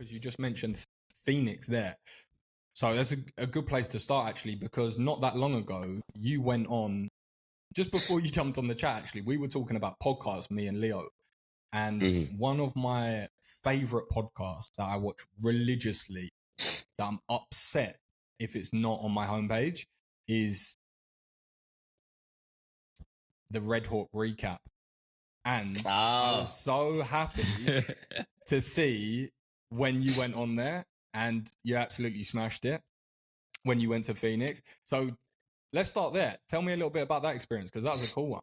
because you just mentioned Phoenix there. So that's a good place to start, actually, because not that long ago, you went on, just before you jumped on the chat, actually, we were talking about podcasts, me and Leo. And one of my favorite podcasts that I watch religiously, that I'm upset if it's not on my homepage, is the Red Hawk Recap. And I was so happy to see when you went on there, and you absolutely smashed it when you went to Phoenix. So let's start there. Tell me a little bit about that experience, because that was a cool one.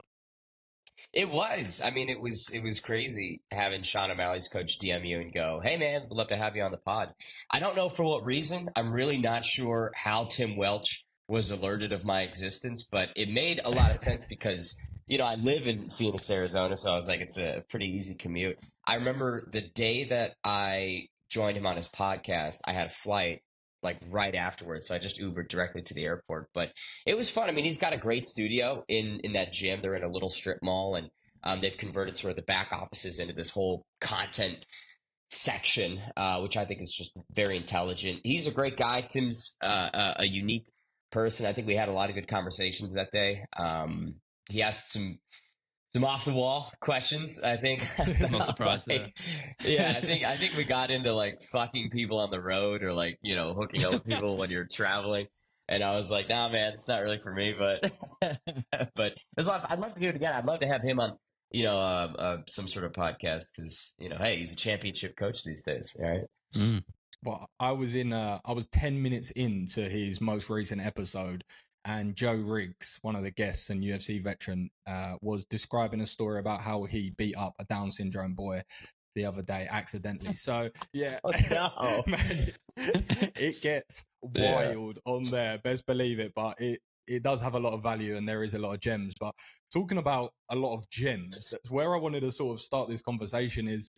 It was. I mean, it was crazy having Sean O'Malley's coach DM you and go, "Hey man, we'd love to have you on the pod." I don't know for what reason. I'm really not sure how Tim Welch was alerted of my existence, but it made a lot of sense because, I live in Phoenix, Arizona, so I was like, it's a pretty easy commute. I remember the day that I joined him on his podcast, I had a flight like right afterwards, so I just Ubered directly to the airport. But it was fun. I mean, he's got a great studio in that gym. They're in a little strip mall, and they've converted sort of the back offices into this whole content section, which I think is just very intelligent. He's a great guy. Tim's a unique person. I think we had a lot of good conversations that day. He asked some off the wall questions, I think. No surprise there. Yeah, I think we got into like fucking people on the road, or like, hooking up with people when you're traveling. And I was like, nah, man, it's not really for me, but but it was a lot. I'd love to do it again. I'd love to have him on, some sort of podcast, because, hey, he's a championship coach these days, all right? Well, I was 10 minutes into his most recent episode, and Joe Riggs, one of the guests and UFC veteran, was describing a story about how he beat up a Down syndrome boy the other day accidentally. So yeah, oh, no. Man, it gets wild on there. Best believe it. But it does have a lot of value, and there is a lot of gems. But talking about a lot of gems, that's where I wanted to sort of start this conversation. Is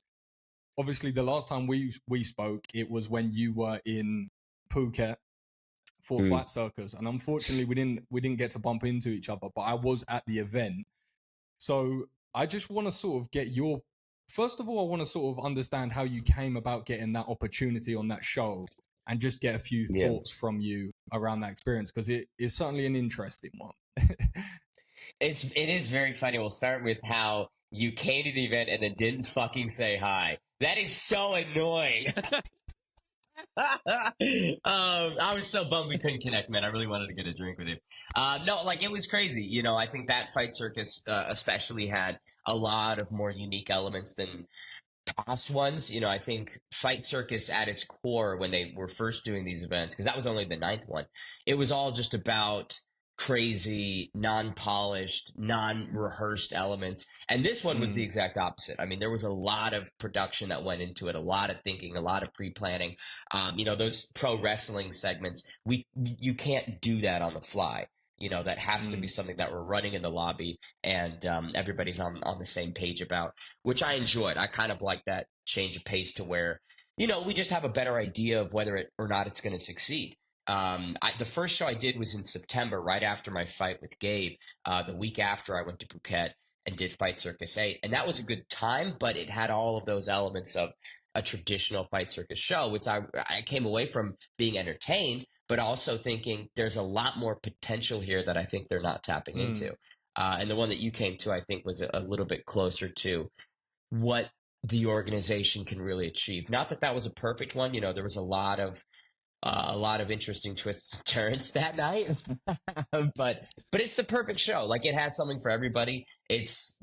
obviously the last time we spoke, it was when you were in Phuket for Fight Circus, and unfortunately we didn't get to bump into each other, but I was at the event. So I just want to sort of get your, first of all, I want to sort of understand how you came about getting that opportunity on that show, and just get a few thoughts from you around that experience, because it is certainly an interesting one. It is very funny. We'll start with how you came to the event and then didn't fucking say hi. That is so annoying. I was so bummed we couldn't connect, man. I really wanted to get a drink with you. No, like, it was crazy. I think that Fight Circus especially had a lot of more unique elements than past ones. I think Fight Circus at its core, when they were first doing these events, because that was only the 9th one, it was all just about crazy, non-polished, non-rehearsed elements. And this one was the exact opposite. I mean, there was a lot of production that went into it, a lot of thinking, a lot of pre-planning. Those pro wrestling segments, you can't do that on the fly. That has to be something that we're running in the lobby, and everybody's on the same page about, which I enjoyed. I kind of like that change of pace to where, we just have a better idea of whether it or not it's going to succeed. The first show I did was in September, right after my fight with Gabe. The week after, I went to Phuket and did Fight Circus 8. And that was a good time, but it had all of those elements of a traditional Fight Circus show, which I came away from being entertained, but also thinking there's a lot more potential here that I think they're not tapping into. And the one that you came to, I think, was a little bit closer to what the organization can really achieve. Not that that was a perfect one. There was a lot of interesting twists and turns that night, but it's the perfect show. Like, it has something for everybody. It's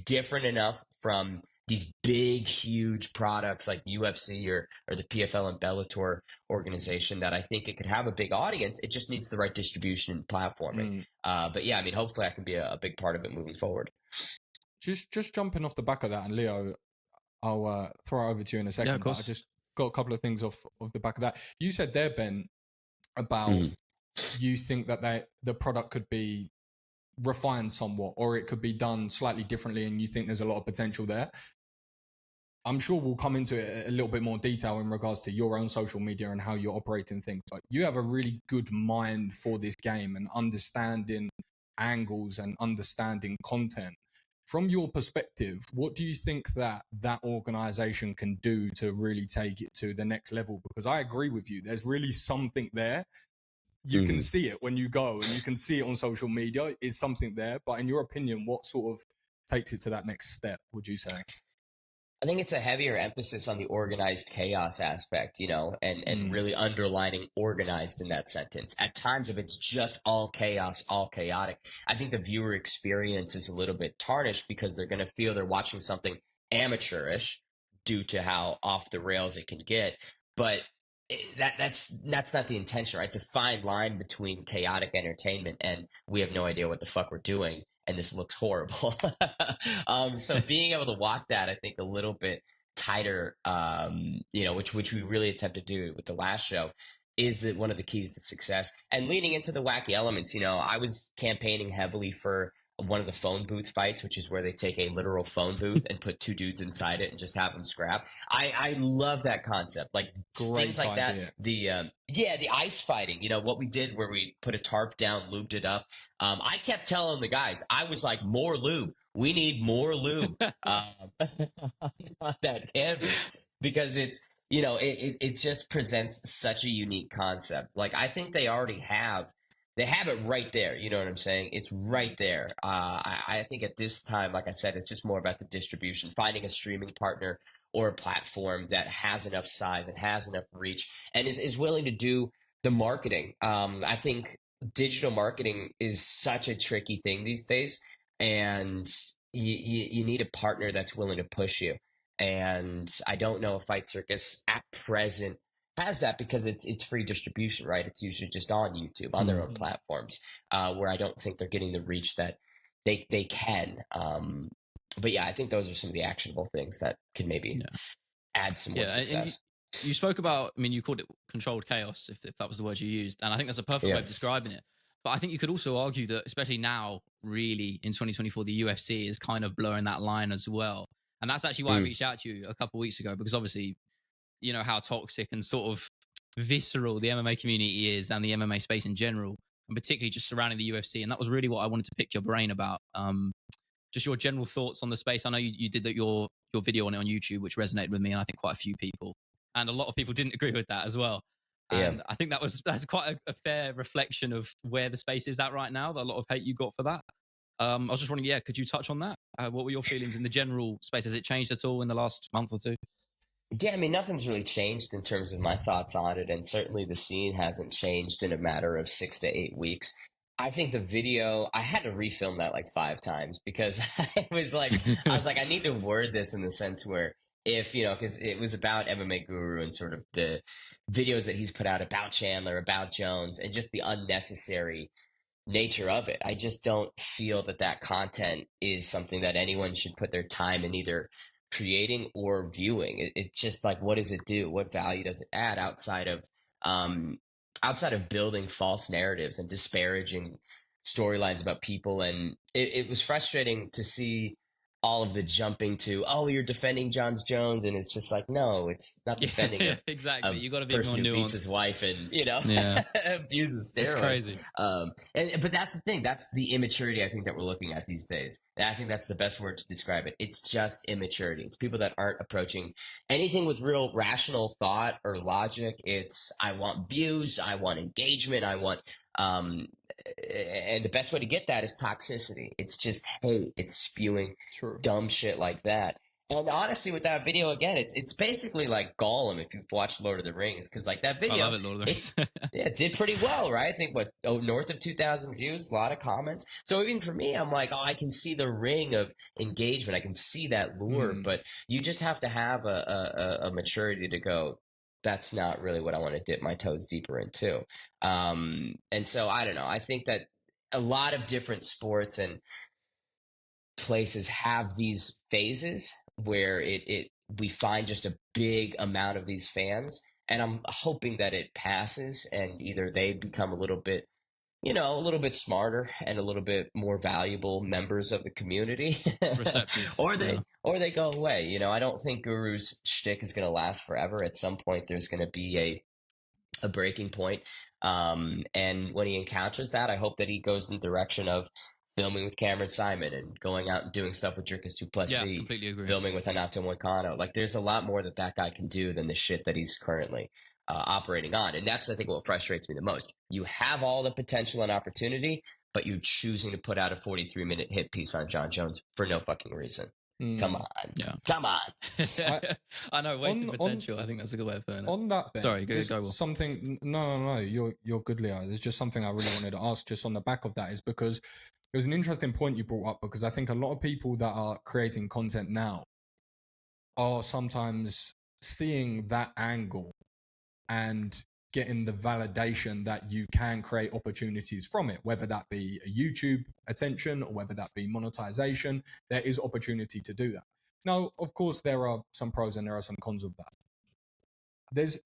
different enough from these big, huge products like UFC or the PFL and Bellator organization that I think it could have a big audience. It just needs the right distribution and platforming. But yeah, I mean, hopefully I can be a big part of it moving forward. Just jumping off the back of that, and Leo, I'll throw it over to you in a second. Yeah, of course. But I just got a couple of things off the back of that. You said there, Ben, about you think that the product could be refined somewhat, or it could be done slightly differently, and you think there's a lot of potential there. I'm sure we'll come into it a little bit more detail in regards to your own social media and how you're operating things. But you have a really good mind for this game and understanding angles and understanding content. from your perspective, what do you think that organization can do to really take it to the next level? Because I agree with you. There's really something there. You can see it when you go, and you can see it on social media. Is something there, but in your opinion, what sort of takes it to that next step, would you say? I think it's a heavier emphasis on the organized chaos aspect, and really underlining organized in that sentence. At times, if it's just all chaos, all chaotic, I think the viewer experience is a little bit tarnished because they're going to feel they're watching something amateurish due to how off the rails it can get. But that's not the intention, right? It's a fine line between chaotic entertainment and we have no idea what the fuck we're doing and this looks horrible. So being able to walk that, I think, a little bit tighter, which we really attempt to do with the last show, is one of the keys to success. And leading into the wacky elements, I was campaigning heavily for one of the phone booth fights, which is where they take a literal phone booth and put two dudes inside it and just have them scrap. I love that concept, like things like idea. that. The ice fighting, what we did where we put a tarp down, lubed it up. I kept telling the guys, I was like, more lube. We need more lube on that canvas because it just presents such a unique concept. Like I think they have it right there. You know what I'm saying? It's right there. I think at this time, like I said, it's just more about the distribution, finding a streaming partner or a platform that has enough size and has enough reach and is willing to do the marketing. I think digital marketing is such a tricky thing these days, and you need a partner that's willing to push you. And I don't know if Fight Circus at present has that because it's free distribution, right? It's usually just on YouTube, on their own platforms, where I don't think they're getting the reach that they can. But yeah, I think those are some of the actionable things that can maybe add some more success. You spoke about, I mean, you called it controlled chaos, if that was the word you used. And I think that's a perfect way of describing it. But I think you could also argue that, especially now, really, in 2024, the UFC is kind of blurring that line as well. And that's actually why I reached out to you a couple of weeks ago, because obviously, you know how toxic and sort of visceral the MMA community is and the MMA space in general, and particularly just surrounding the UFC. And that was really what I wanted to pick your brain about. Just your general thoughts on the space. I know you did your video on it on YouTube, which resonated with me, and I think quite a few people. And a lot of people didn't agree with that as well. And I think that's quite a fair reflection of where the space is at right now. A lot of hate you got for that. I was just wondering, could you touch on that? What were your feelings in the general space? Has it changed at all in the last month or two? Yeah, I mean, nothing's really changed in terms of my thoughts on it. And certainly the scene hasn't changed in a matter of 6 to 8 weeks. I think the video, I had to refilm that like 5 times because I was like, I need to word this in the sense where because it was about MMA Guru and sort of the videos that he's put out about Chandler, about Jones, and just the unnecessary nature of it. I just don't feel that content is something that anyone should put their time in either creating or viewing. It's just like, what does it do? What value does it add outside of building false narratives and disparaging storylines about people? And it was frustrating to see all of the jumping to, oh, you're defending John Jones, and it's just like, no, it's not defending exactly. You got to be person more who nuanced. Beats his wife and abuses steroids. It's crazy. But that's the thing. That's the immaturity I think that we're looking at these days. And I think that's the best word to describe it. It's just immaturity. It's people that aren't approaching anything with real rational thought or logic. It's, I want views, I want engagement, I want and the best way to get that is toxicity. It's just hate. It's spewing dumb shit like that. And honestly, with that video, again, it's basically like Gollum if you've watched Lord of the Rings, because like that video, I love it, Lord of the Rings. it did pretty well, right? I think north of 2,000 views, a lot of comments. So even for me, I'm like, I can see the ring of engagement. I can see that lure, but you just have to have a maturity to go, that's not really what I want to dip my toes deeper into. And so I don't know. I think that a lot of different sports and places have these phases where we find just a big amount of these fans, and I'm hoping that it passes and either they become a little bit smarter and a little bit more valuable members of the community, or they go away. I don't think Guru's shtick is going to last forever. At some point, there's going to be a breaking point. And when he encounters that, I hope that he goes in the direction of filming with Cameron Simon and going out and doing stuff with Dricus Yeah, Duplessis, completely agree. filming with Anato Moicano. Like, there's a lot more that guy can do than the shit that he's currently operating on. And that's, I think, what frustrates me the most. You have all the potential and opportunity, but you're choosing to put out a 43-minute hit piece on John Jones for no fucking reason. Come on. Yeah. Come on. I know, wasted potential. I think that's a good way of putting it. On that, Ben, sorry, go. Something. No. You're good, Leo. There's just something I really wanted to ask, just on the back of that, is because it was an interesting point you brought up, because I think a lot of people that are creating content now are sometimes seeing that angle and getting the validation that you can create opportunities from it, whether that be a YouTube attention or whether that be monetization. There is opportunity to do that. Now, of course, there are some pros and there are some cons of that.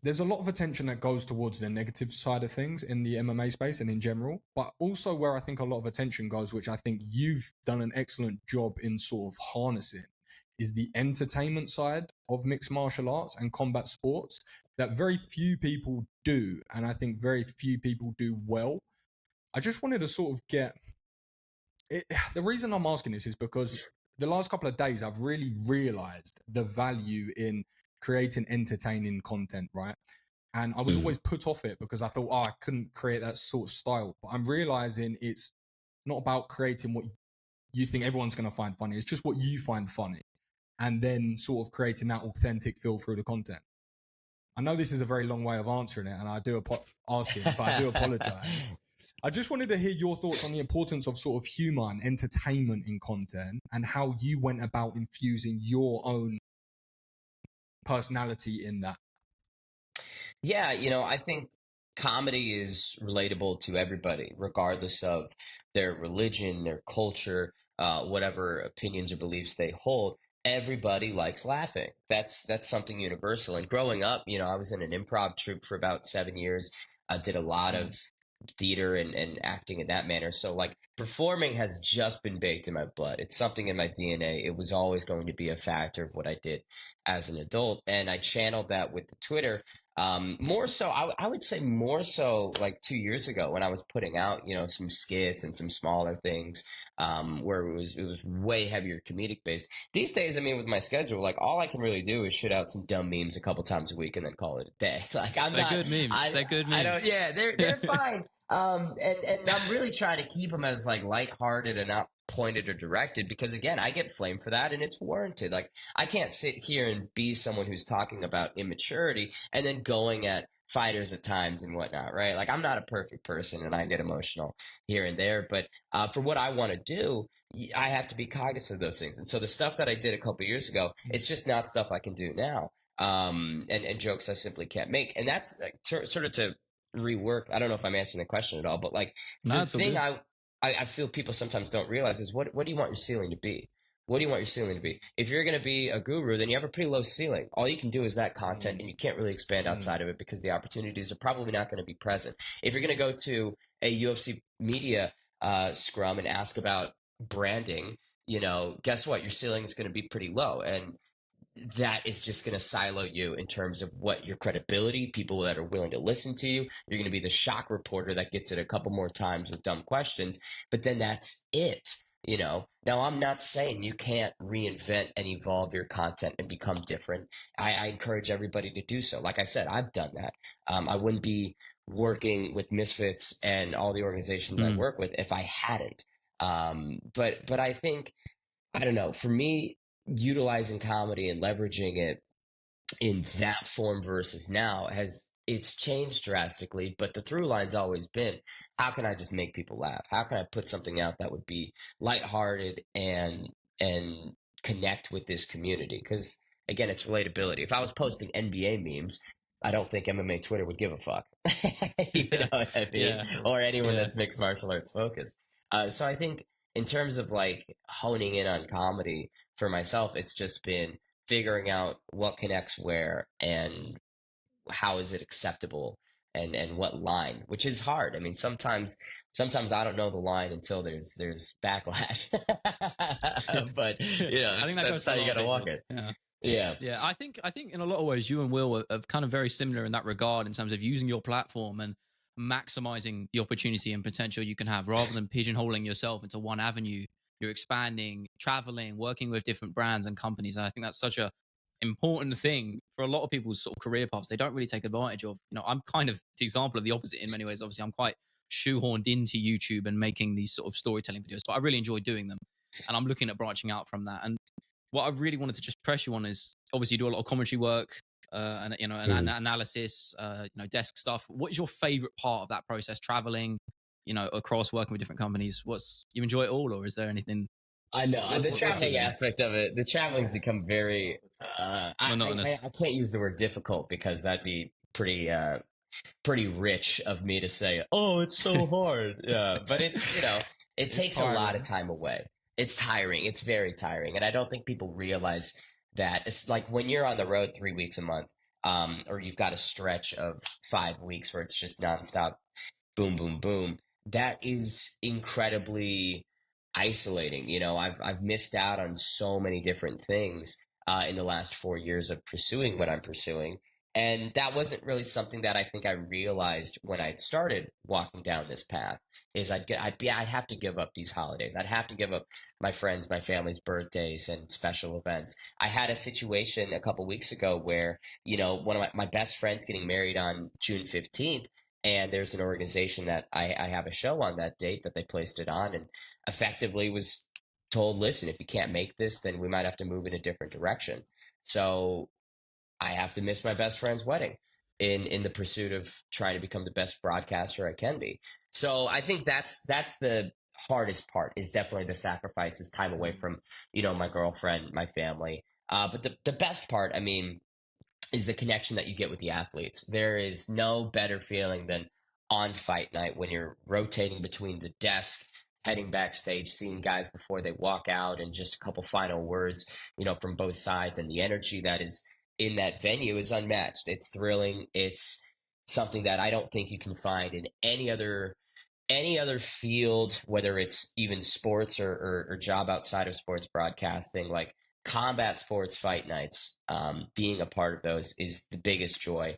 There's a lot of attention that goes towards the negative side of things in the MMA space and in general, but also where I think a lot of attention goes, which I think you've done an excellent job in sort of harnessing, is the entertainment side of mixed martial arts and combat sports that very few people do, and I think very few people do well. I just wanted to sort of get it. The reason I'm asking this is because the last couple of days I've really realized the value in creating entertaining content, right? And I was always put off it because I thought, I couldn't create that sort of style. But I'm realizing it's not about creating what you think everyone's going to find funny. It's just what you find funny, and then sort of creating that authentic feel through the content. I know this is a very long way of answering it, and I do asking, but I do apologize. I just wanted to hear your thoughts on the importance of sort of humor and entertainment in content, and how you went about infusing your own personality in that. Yeah, I think comedy is relatable to everybody, regardless of their religion, their culture, whatever opinions or beliefs they hold. Everybody likes laughing. That's something universal. And growing up, I was in an improv troupe for about 7 years. I did a lot of theater and acting in that manner. So like performing has just been baked in my blood. It's something in my DNA. It was always going to be a factor of what I did as an adult. And I channeled that with the Twitter. More so, I would say more so like 2 years ago when I was putting out, some skits and some smaller things, where it was way heavier comedic based. These days, I mean, with my schedule, like all I can really do is shit out some dumb memes a couple times a week and then call it a day. Like they're good memes. They're good memes. I don't, yeah, they're fine. And I'm really trying to keep them as like lighthearted and not pointed or directed, because again, I get flamed for that and it's warranted. Like I can't sit here and be someone who's talking about immaturity and then going at fighters at times and whatnot, right? Like I'm not a perfect person and I get emotional here and there, but for what I want to do, I have to be cognizant of those things. And so the stuff that I did a couple years ago, it's just not stuff I can do now. And jokes I simply can't make. And that's like, sort of to rework. I don't know if I'm answering the question at all, but like the thing I feel people sometimes don't realize is what do you want your ceiling to be? What do you want your ceiling to be? If you're going to be a guru, then you have a pretty low ceiling. All you can do is that content, and you can't really expand outside of it because the opportunities are probably not going to be present. If you're going to go to a UFC media scrum and ask about branding, guess what? Your ceiling is going to be pretty low, and that is just going to silo you in terms of what your credibility, people that are willing to listen to you. You're going to be the shock reporter that gets it a couple more times with dumb questions, but then that's it. Now I'm not saying you can't reinvent and evolve your content and become different. I encourage everybody to do so. Like I said, I've done that. I wouldn't be working with Misfits and all the organizations I work with if I hadn't. But I think, I don't know, for me, utilizing comedy and leveraging it in that form versus now it's changed drastically, but the through line's always been, how can I just make people laugh? How can I put something out that would be lighthearted and connect with this community? Because again, it's relatability. If I was posting NBA memes, I don't think MMA Twitter would give a fuck. You know what I mean? Yeah. Or anyone that's mixed martial arts focused. So I think in terms of like honing in on comedy for myself, it's just been figuring out what connects where and how is it acceptable and what line, which is hard. I mean, sometimes I don't know the line until there's backlash. But I think that's how you got to walk it. Yeah. I think in a lot of ways you and Will are kind of very similar in that regard in terms of using your platform. And maximizing the opportunity and potential you can have rather than pigeonholing yourself into one avenue. You're expanding, traveling, working with different brands and companies. And I think that's such a important thing for a lot of people's sort of career paths. They don't really take advantage of. I'm kind of the example of the opposite in many ways. Obviously, I'm quite shoehorned into YouTube and making these sort of storytelling videos, but I really enjoy doing them. And I'm looking at branching out from that. And what I really wanted to just press you on is obviously you do a lot of commentary work, and analysis, desk stuff. What is your favorite part of that process? Traveling, across working with different companies. You enjoy it all, or is there anything? I know the traveling aspect of it. The traveling's become very. Monotonous. I can't use the word difficult because that'd be pretty rich of me to say. Oh, it's so hard. Yeah, but it's it takes tiring. A lot of time away. It's tiring. It's very tiring, and I don't think people realize that. It's like when you're on the road 3 weeks a month, or you've got a stretch of 5 weeks where it's just nonstop, boom, boom, boom. That is incredibly isolating. I've missed out on so many different things in the last 4 years of pursuing what I'm pursuing. And that wasn't really something that I think I realized when I started walking down this path. Is I'd have to give up these holidays. I'd have to give up my friends, my family's birthdays, and special events. I had a situation a couple weeks ago where one of my best friends getting married on June 15th, and there's an organization that I have a show on that date that they placed it on, and effectively was told, listen, if you can't make this, then we might have to move in a different direction. So I have to miss my best friend's wedding in the pursuit of trying to become the best broadcaster I can be. So I think that's the hardest part, is definitely the sacrifices, time away from, my girlfriend, my family. But the best part, I mean, is the connection that you get with the athletes. There is no better feeling than on fight night when you're rotating between the desk, heading backstage, seeing guys before they walk out, and just a couple final words, from both sides. And the energy that is in that venue is unmatched. It's thrilling. It's something that I don't think you can find in any other field, whether it's even sports or job outside of sports broadcasting. Like combat sports fight nights, being a part of those is the biggest joy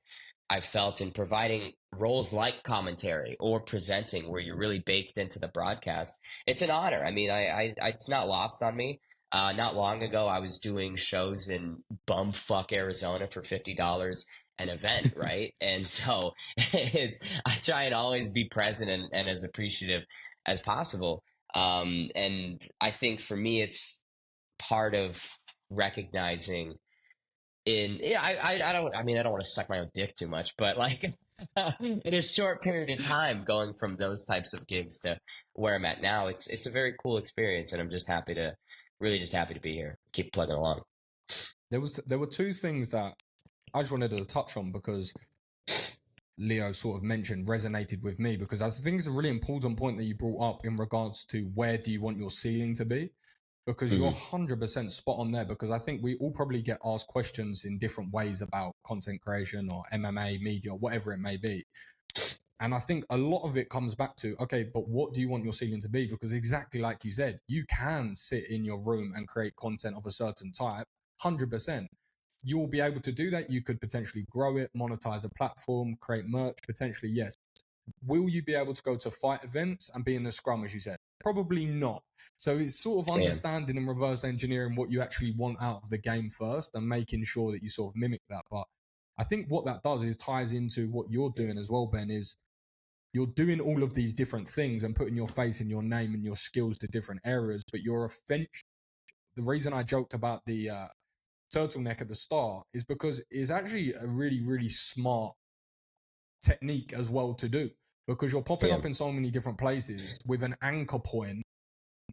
I've felt in providing roles like commentary or presenting, where you're really baked into the broadcast. It's an honor. I mean, I it's not lost on me. Not long ago, I was doing shows in bumfuck Arizona for $50 an event, right? And so I try and always be present and as appreciative as possible. And I think for me, it's part of recognizing I don't want to suck my own dick too much, but like in a short period of time, going from those types of gigs to where I'm at now, it's a very cool experience, and I'm just happy to be here. Keep plugging along. There were two things that I just wanted to touch on, because Leo sort of mentioned resonated with me, because I think it's a really important point that you brought up in regards to where do you want your ceiling to be, because you're 100% spot on there, because I think we all probably get asked questions in different ways about content creation or MMA, media, whatever it may be. And I think a lot of it comes back to, okay, but what do you want your ceiling to be? Because exactly like you said, you can sit in your room and create content of a certain type, 100%. You'll be able to do that. You could potentially grow it, monetize a platform, create merch, potentially, yes. Will you be able to go to fight events and be in the scrum, as you said? Probably not. So it's sort of understanding and reverse engineering what you actually want out of the game first, and making sure that you sort of mimic that. But I think what that does is ties into what you're doing as well, Ben, is you're doing all of these different things and putting your face and your name and your skills to different areas, but the reason I joked about the turtleneck at the start is because it's actually a really, really smart technique as well to do, because you're popping up in so many different places with an anchor point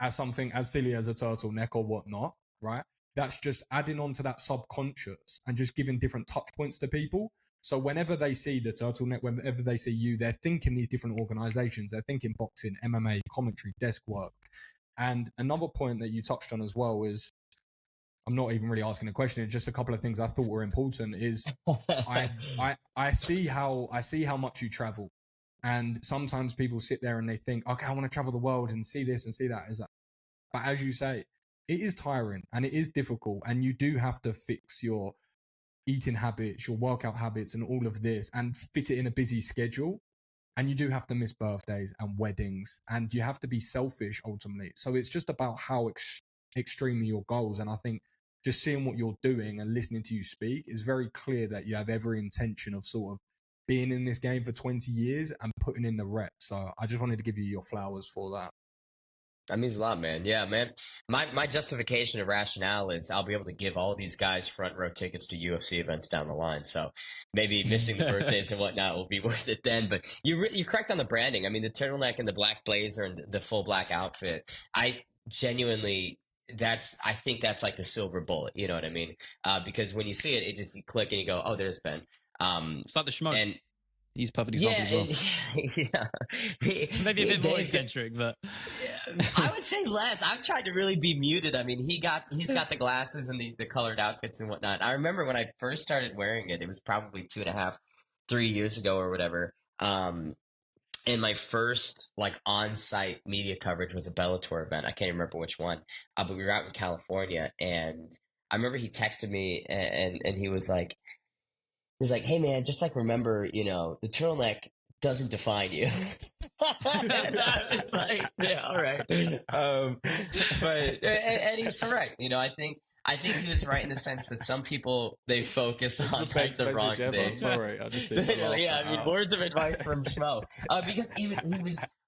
as something as silly as a turtleneck or whatnot, right? That's just adding on to that subconscious and just giving different touch points to people. So whenever they see the turtleneck, whenever they see you, they're thinking these different organizations. They're thinking boxing, MMA, commentary, desk work. And another point that you touched on as well is, I'm not even really asking a question, it's just a couple of things I thought were important, is I see how much you travel. And sometimes people sit there and they think, okay, I want to travel the world and see this and see that. But as you say, it is tiring and it is difficult, and you do have to fix your eating habits, your workout habits, and all of this, and fit it in a busy schedule. and you do have to miss birthdays and weddings, and you have to be selfish ultimately. So it's just about how extreme are your goals. And I think just seeing what you're doing and listening to you speak is very clear that you have every intention of sort of being in this game for 20 years and putting in the reps. So I just wanted to give you your flowers for that. That means a lot, man. Yeah, man. My justification and rationale is I'll be able to give all these guys front row tickets to UFC events down the line. So maybe missing the birthdays and whatnot will be worth it then. But you're correct on the branding. I mean, the turtleneck and the black blazer and the full black outfit. I genuinely, I think that's like the silver bullet. You know what I mean? Because when you see it, you click and you go, oh, there's Ben. It's like the schmo. And he's a perfect example as well. Maybe a bit more eccentric, but I would say less. I've tried to really be muted. I mean, he's got the glasses and the colored outfits and whatnot. I remember when I first started wearing it, it was probably 2.5, 3 years ago or whatever. And my first like on-site media coverage was a Bellator event. I can't remember which one, but we were out in California, and I remember he texted me and he was like, hey man, just like remember, the turtleneck doesn't define you. And I was like, yeah, all right. But and he's correct. I think he was right in the sense that some people, they focus on like the wrong thing. Sorry, I just words of advice from Schmo. Because he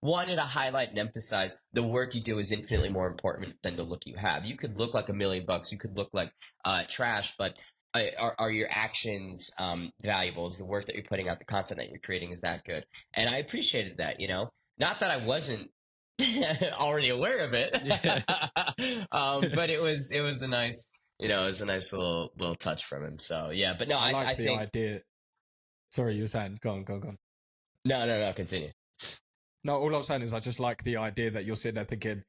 wanted to highlight and emphasize the work you do is infinitely more important than the look you have. You could look like $1 million, you could look like trash, but are your actions valuable? Is the work that you're putting out, the content that you're creating, is that good? And I appreciated that, Not that I wasn't already aware of it, but it was a nice, little touch from him. So yeah, but no, I think the idea. Sorry, you were saying, go on. No, continue. No, all I'm saying is I just like the idea that you're sitting there thinking,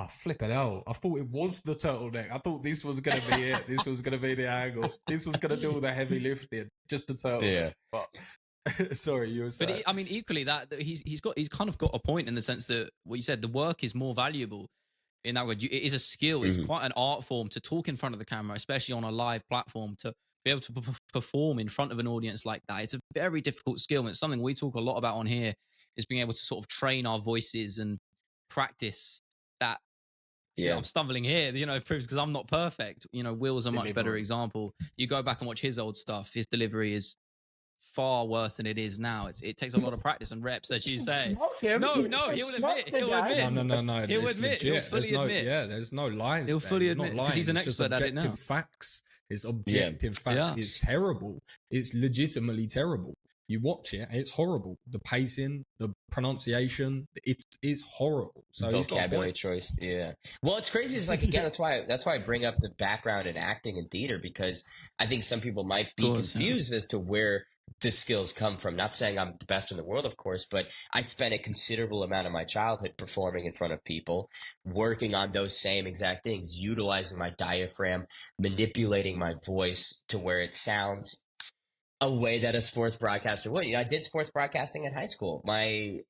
flip it out. I thought it was the turtleneck. I thought this was going to be it. This was going to be the angle. This was going to do all the heavy lifting. Just the turtleneck. Yeah. But sorry, you were saying. But equally, that he's kind of got a point in the sense that what you said, the work is more valuable in that way. It is a skill. It's quite an art form to talk in front of the camera, especially on a live platform, to be able to perform in front of an audience like that. It's a very difficult skill. And it's something we talk a lot about on here, is being able to sort of train our voices and practice that. I'm stumbling here, proves because I'm not perfect. Will's a much better example. You go back and watch his old stuff, his delivery is far worse than it is now. It takes a lot of practice and reps, as you say. No, he'll admit. No. He'll admit. He'll fully admit. There's no lies. He'll fully admit because he's an expert at it now. Facts. It's objective facts. It's terrible. It's legitimately terrible. You watch it, it's horrible. The pacing, the pronunciation, it is horrible. So vocabulary choice, yeah. Well, it's crazy. It's like, again, that's why I bring up the background in acting and theater, because I think some people might be confused as to where the skills come from. Not saying I'm the best in the world, of course, but I spent a considerable amount of my childhood performing in front of people, working on those same exact things, utilizing my diaphragm, manipulating my voice to where it sounds a way that a sports broadcaster would. I did sports broadcasting in high school. My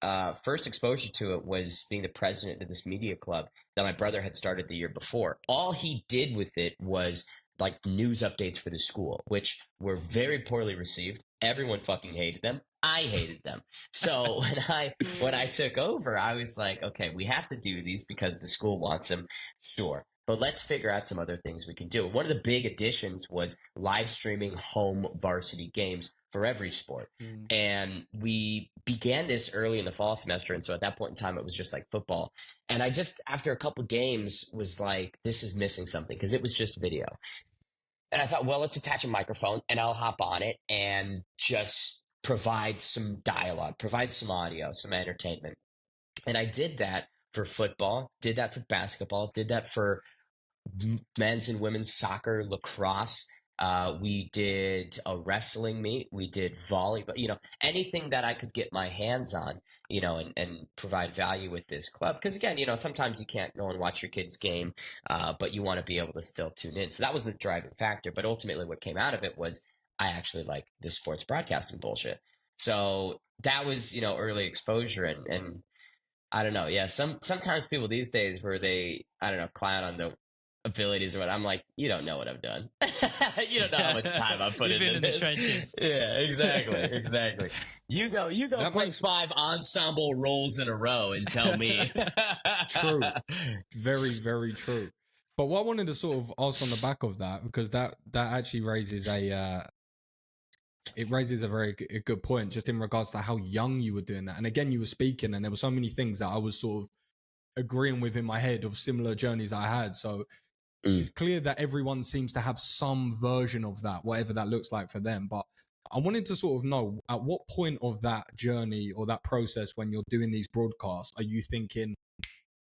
first exposure to it was being the president of this media club that my brother had started the year before. All he did with it was like news updates for the school, which were very poorly received. Everyone fucking hated them. I hated them. So when I took over, I was like, okay, we have to do these because the school wants them. Sure. But let's figure out some other things we can do. One of the big additions was live streaming home varsity games for every sport. And we began this early in the fall semester. And so at that point in time, it was just like football. And I just, after a couple games, was like, this is missing something, because it was just video. And I thought, well, let's attach a microphone and I'll hop on it and just provide some dialogue, provide some audio, some entertainment. And I did that for football, did that for basketball, did that for men's and women's soccer, lacrosse. We did a wrestling meet. We did volleyball, anything that I could get my hands on, and provide value with this club. Because again, sometimes you can't go and watch your kid's game, but you want to be able to still tune in. So that was the driving factor. But ultimately what came out of it was I actually like this sports broadcasting bullshit. So that was, early exposure. And I don't know. Yeah. Sometimes people these days where they, I don't know, clown on the abilities or what. I'm like, you don't know what I've done. You don't know how much time I've put You've into been in this. the trenches. Yeah, exactly. You go That play makes 5 ensemble roles in a row and tell me. true. Very, very true. But what I wanted to sort of ask on the back of that, because that actually raises a a good point just in regards to how young you were doing that. And again, you were speaking, and there were so many things that I was sort of agreeing with in my head of similar journeys I had. So it's clear that everyone seems to have some version of that, whatever that looks like for them. But I wanted to sort of know, at what point of that journey or that process when you're doing these broadcasts are you thinking,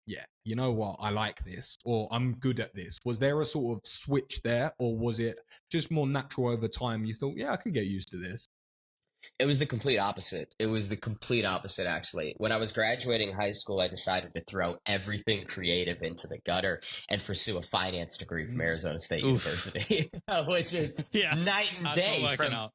yeah, you know what, I like this, or I'm good at this? Was there a sort of switch there, or was it just more natural over time? You thought, yeah, I can get used to this. It was the complete opposite. It was the complete opposite, actually. When I was graduating high school, I decided to throw everything creative into the gutter and pursue a finance degree from Arizona State University, which is night and day from out.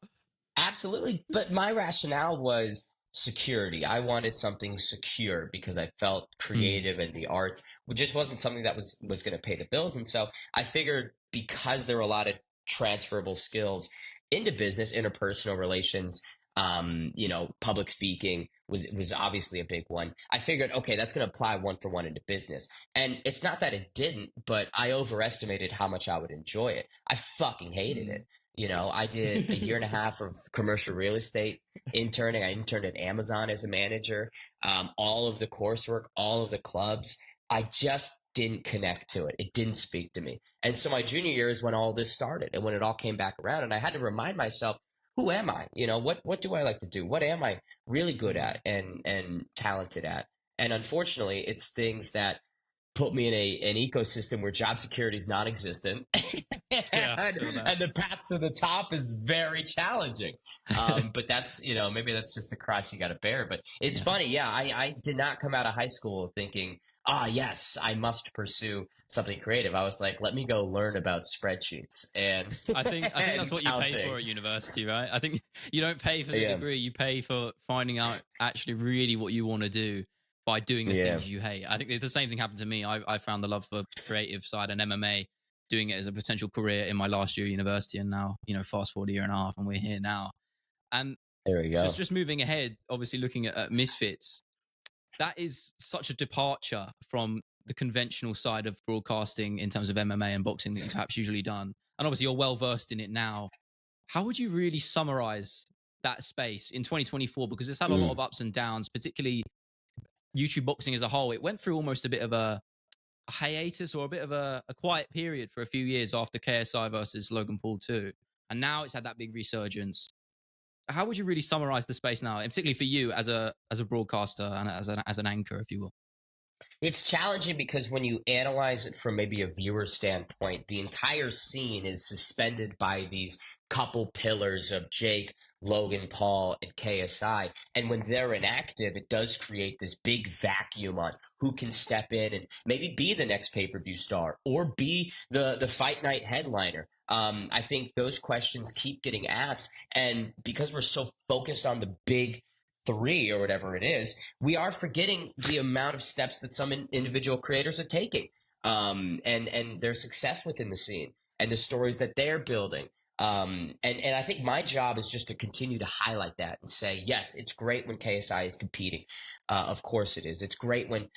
Absolutely. But my rationale was security. I wanted something secure because I felt creative and the arts just wasn't something that was going to pay the bills. And so I figured because there were a lot of transferable skills into business, interpersonal relations, public speaking was obviously a big one. I figured, okay, that's going to apply one for one into business. And it's not that it didn't, but I overestimated how much I would enjoy it. I fucking hated it. I did a year and a half of commercial real estate interning. I interned at Amazon as a manager. All of the coursework, all of the clubs, I just didn't connect to it. It didn't speak to me. And so my junior year is when all this started and when it all came back around. And I had to remind myself, who am I? What do I like to do? What am I really good at and talented at? And unfortunately, it's things that put me in an ecosystem where job security is non-existent and the path to the top is very challenging. But that's, maybe that's just the cross you got to bear. But it's funny. Yeah, I did not come out of high school thinking, yes, I must pursue something creative. I was like, let me go learn about spreadsheets. And I think that's what counting. you pay for at university, right? I think you don't pay for the degree, you pay for finding out actually really what you want to do by doing the things you hate. I think the same thing happened to me. I found the love for creative side and MMA, doing it as a potential career in my last year of university, and now, fast forward a year and a half and we're here now. And there we go. Just moving ahead, obviously looking at Misfits, that is such a departure from the conventional side of broadcasting in terms of MMA and boxing that you've perhaps usually done. And obviously you're well versed in it now. How would you really summarize that space in 2024? Because it's had a lot of ups and downs, particularly YouTube boxing as a whole. It went through almost a bit of a hiatus or a bit of a quiet period for a few years after KSI versus Logan Paul 2. And now it's had that big resurgence. How would you really summarize the space now, and particularly for you as a broadcaster and as an anchor, if you will? It's challenging because when you analyze it from maybe a viewer's standpoint, the entire scene is suspended by these couple pillars of Jake, Logan Paul, and KSI. And when they're inactive, it does create this big vacuum on who can step in and maybe be the next pay-per-view star or be the fight night headliner. I think those questions keep getting asked. And because we're so focused on the big three or whatever it is, we are forgetting the amount of steps that some individual creators are taking, and their success within the scene and the stories that they're building. And I think my job is just to continue to highlight that and say, yes, it's great when KSI is competing. Of course it is. It's great when,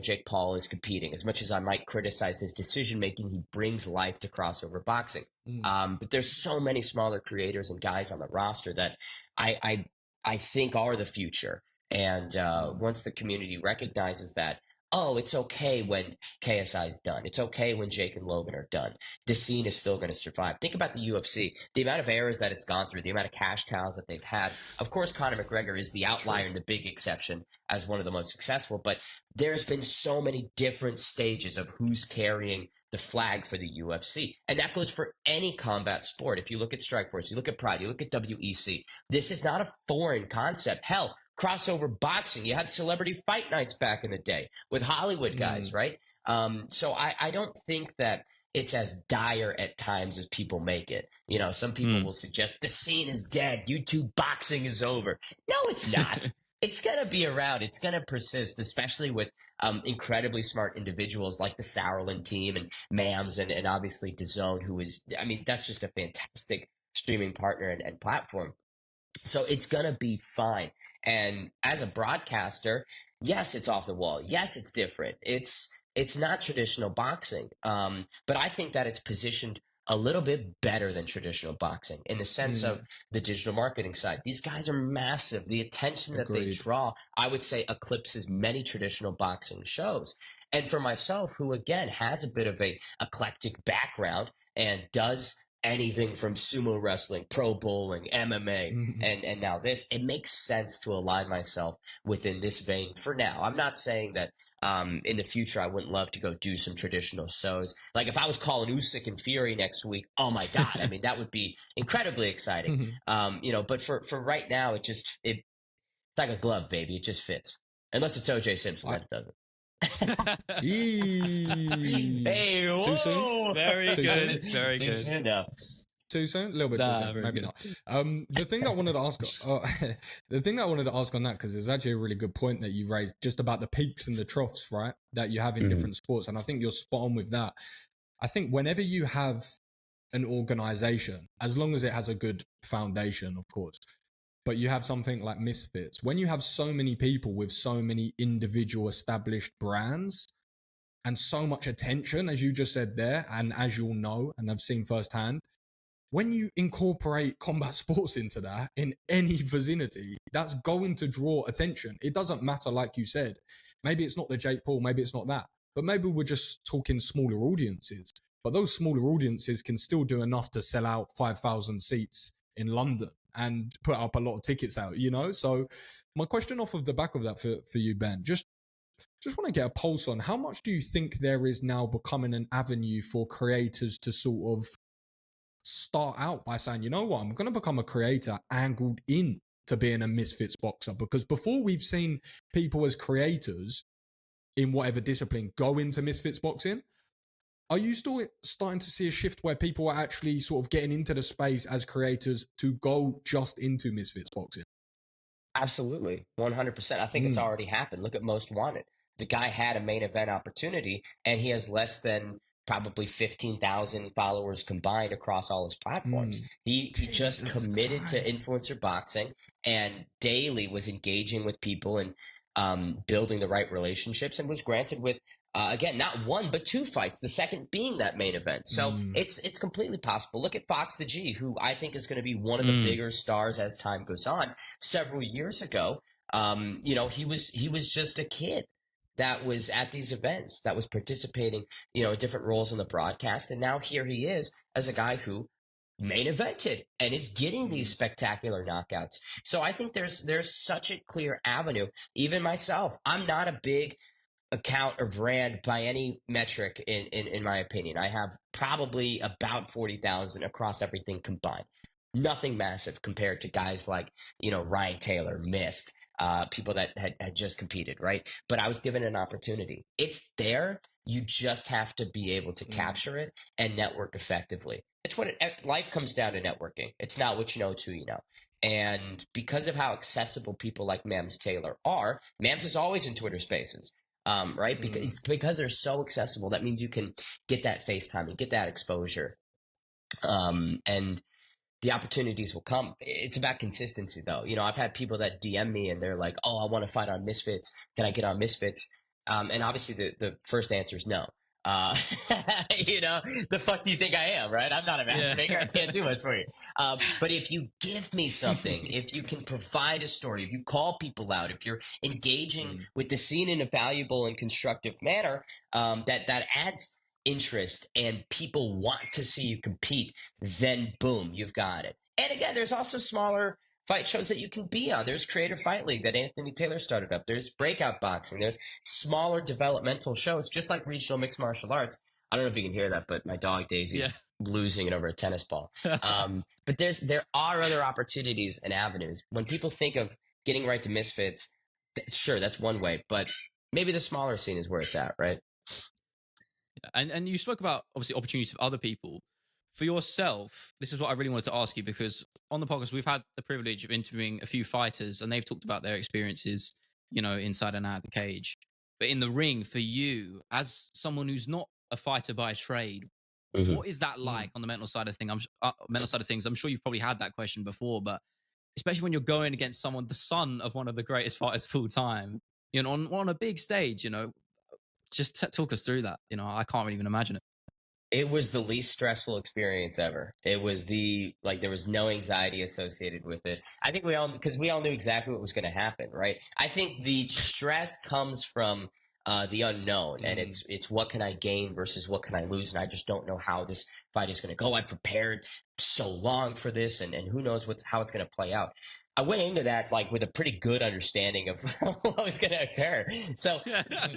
Jake Paul is competing. As much as I might criticize his decision making, he brings life to crossover boxing. But there's so many smaller creators and guys on the roster that I think are the future. And once the community recognizes that, it's okay when KSI is done. It's okay when Jake and Logan are done. The scene is still going to survive. Think about the UFC. The amount of eras that it's gone through, the amount of cash cows that they've had. Of course, Conor McGregor is the outlier and the big exception as one of the most successful. But there's been so many different stages of who's carrying the flag for the UFC. And that goes for any combat sport. If you look at Strikeforce, you look at Pride, you look at WEC. This is not a foreign concept. Hell, crossover boxing. You had celebrity fight nights back in the day with Hollywood guys, right? So I don't think that it's as dire at times as people make it. Some people will suggest the scene is dead. YouTube boxing is over. No, it's not. it's gonna be around. It's gonna persist, especially with incredibly smart individuals like the Sauerland team and Mams and obviously DAZN, who is, I mean, that's just a fantastic streaming partner and platform. So it's gonna be fine. And as a broadcaster, yes, it's off the wall. Yes, it's different. It's not traditional boxing. But I think that it's positioned a little bit better than traditional boxing in the sense of the digital marketing side. These guys are massive. The attention that they draw, I would say, eclipses many traditional boxing shows. And for myself, who again has a bit of a eclectic background and does anything from sumo wrestling, pro bowling, MMA, and now this, it makes sense to align myself within this vein for now. I'm not saying that in the future I wouldn't love to go do some traditional shows. Like if I was calling Usyk and Fury next week, oh my God, I mean, that would be incredibly exciting. But for right now, it's like a glove, baby. It just fits. Unless it's OJ Simpson that doesn't. Hey, whoa. Too soon? Very Too good. soon? Very Too good. soon now. Too soon? A little bit too soon. Maybe not. The thing that I wanted to ask, the thing that I wanted to ask on that, because it's actually a really good point that you raised, just about the peaks and the troughs, right? That you have in different sports, and I think you're spot on with that. I think whenever you have an organization, as long as it has a good foundation, of course, but you have something like Misfits, when you have so many people with so many individual established brands and so much attention, as you just said there, and as you'll know and I've seen firsthand, when you incorporate combat sports into that in any vicinity, that's going to draw attention. It doesn't matter, like you said. Maybe it's not the Jake Paul, maybe it's not that. But maybe we're just talking smaller audiences. But those smaller audiences can still do enough to sell out 5,000 seats in London and put up a lot of tickets out, you know? So my question off of the back of that for you, Ben, just want to get a pulse on how much do you think there is now becoming an avenue for creators to sort of start out by saying, you know what, I'm going to become a creator angled in to being a Misfits boxer? Because before we've seen people as creators in whatever discipline go into Misfits boxing, are you still starting to see a shift where people are actually sort of getting into the space as creators to go just into Misfits boxing? Absolutely. 100%. I think it's already happened. Look at Most Wanted. The guy had a main event opportunity and he has less than probably 15,000 followers combined across all his platforms. He just committed to influencer boxing and daily was engaging with people and building the right relationships, and was granted with again, not one but two fights, the second being that main event. So it's completely possible. Look at Fox the G, who I think is going to be one of the bigger stars as time goes on. Several years ago, he was just a kid that was at these events, that was participating, in different roles in the broadcast. And now here he is as a guy who main evented and is getting these spectacular knockouts. So I think there's such a clear avenue. Even myself, I'm not a big account or brand by any metric in my opinion. I have probably about 40,000 across everything combined. Nothing massive compared to guys like, Ryan Taylor, Mist, people that had just competed, right? But I was given an opportunity. It's there. You just have to be able to capture it and network effectively. It's life comes down to networking. It's not what you know, it's who you know. And because of how accessible people like Mams Taylor are, Mams is always in Twitter Spaces, right? Because they're so accessible, that means you can get that FaceTime and get that exposure. And the opportunities will come. It's about consistency, though. I've had people that DM me and they're like, "Oh, I want to fight on Misfits. Can I get on Misfits?" And obviously, the first answer is no. The fuck do you think I am, right? I'm not a matchmaker. I can't do much for you. But if you give me something, if you can provide a story, if you call people out, if you're engaging with the scene in a valuable and constructive manner, that adds interest and people want to see you compete, then boom, you've got it. And again, there's also smaller fight shows that you can be on. There's Creator Fight League that Anthony Taylor started up. There's Breakout Boxing. There's smaller developmental shows, just like regional mixed martial arts. I don't know if you can hear that, but my dog Daisy's losing it over a tennis ball. But there are other opportunities and avenues. When people think of getting right to Misfits, sure, that's one way, but maybe the smaller scene is where it's at, right? And you spoke about, obviously, opportunities for other people. For yourself, this is what I really wanted to ask you, because on the podcast we've had the privilege of interviewing a few fighters, and they've talked about their experiences, inside and out of the cage. But in the ring, for you, as someone who's not a fighter by trade, Mhm. what is that like on the mental side of things? I'm sure you've probably had that question before, but especially when you're going against someone, the son of one of the greatest fighters of all time, on a big stage, just talk us through that. I can't even imagine it. It was the least stressful experience ever. It was there was no anxiety associated with it. I think because we all knew exactly what was going to happen, right? I think the stress comes from the unknown, and it's what can I gain versus what can I lose, and I just don't know how this fight is going to go. I prepared so long for this, and who knows how it's going to play out. I went into that with a pretty good understanding of what was going to occur. So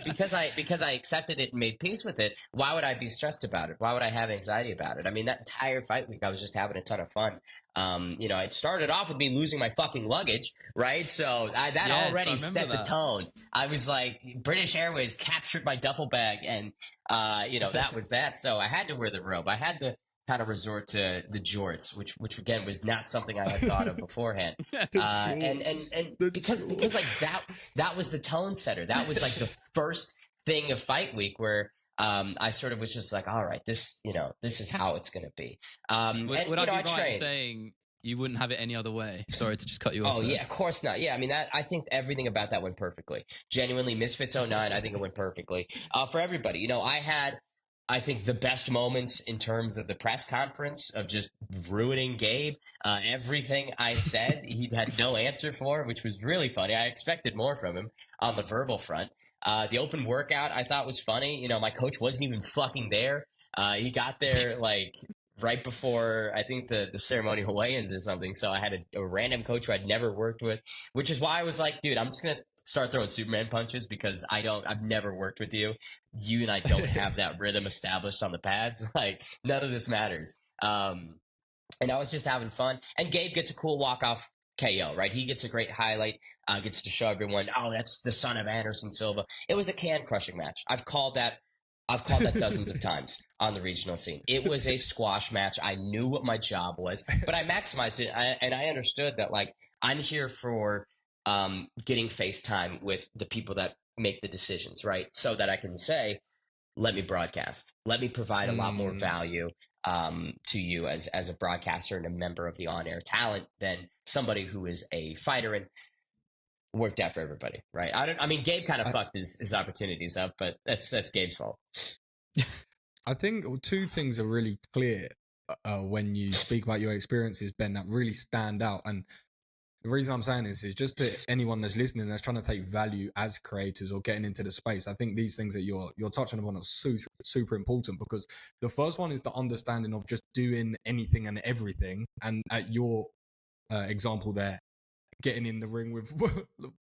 because I accepted it and made peace with it, why would I be stressed about it? Why would I have anxiety about it? I mean, that entire fight week, I was just having a ton of fun. It started off with me losing my fucking luggage, right? So that already set the tone. I was like, British Airways captured my duffel bag, and that was that. So I had to wear the robe. I had to kind of resort to the jorts, which again was not something I had thought of beforehand. And because that was the tone setter. That was the first thing of fight week where I sort of was just like, all right, this is how it's going to be. Would I be right in saying you wouldn't have it any other way? Sorry to just cut you off. Oh, yeah, of course not. Yeah, I mean, I think everything about that went perfectly. Genuinely, Misfits 09, I think it went perfectly. For everybody, I think the best moments in terms of the press conference of just ruining Gabe. Everything I said, he had no answer for, which was really funny. I expected more from him on the verbal front. The open workout I thought was funny. My coach wasn't even fucking there. He got there right before, I think, the ceremonial weigh-ins or something. So I had a random coach who I'd never worked with, which is why I was like, dude, I'm just going to start throwing Superman punches because I've never worked with you. You and I don't have that rhythm established on the pads. None of this matters. And I was just having fun. And Gabe gets a cool walk-off KO, right? He gets a great highlight, gets to show everyone, oh, that's the son of Anderson Silva. It was a can-crushing match. I've called that dozens of times on the regional scene. It was a squash match. I knew what my job was, but I maximized it. And I understood that, I'm here for getting face time with the people that make the decisions, right? So that I can say, let me broadcast. Let me provide a lot more value to you as a broadcaster and a member of the on-air talent than somebody who is a fighter and worked out for everybody, right? I mean, Gabe kind of fucked his opportunities up, but that's Gabe's fault. I think two things are really clear when you speak about your experiences, Ben, that really stand out. And the reason I'm saying this is just to anyone that's listening that's trying to take value as creators or getting into the space. I think these things that you're touching upon are super, super important, because the first one is the understanding of just doing anything and everything. And at your example there, getting in the ring with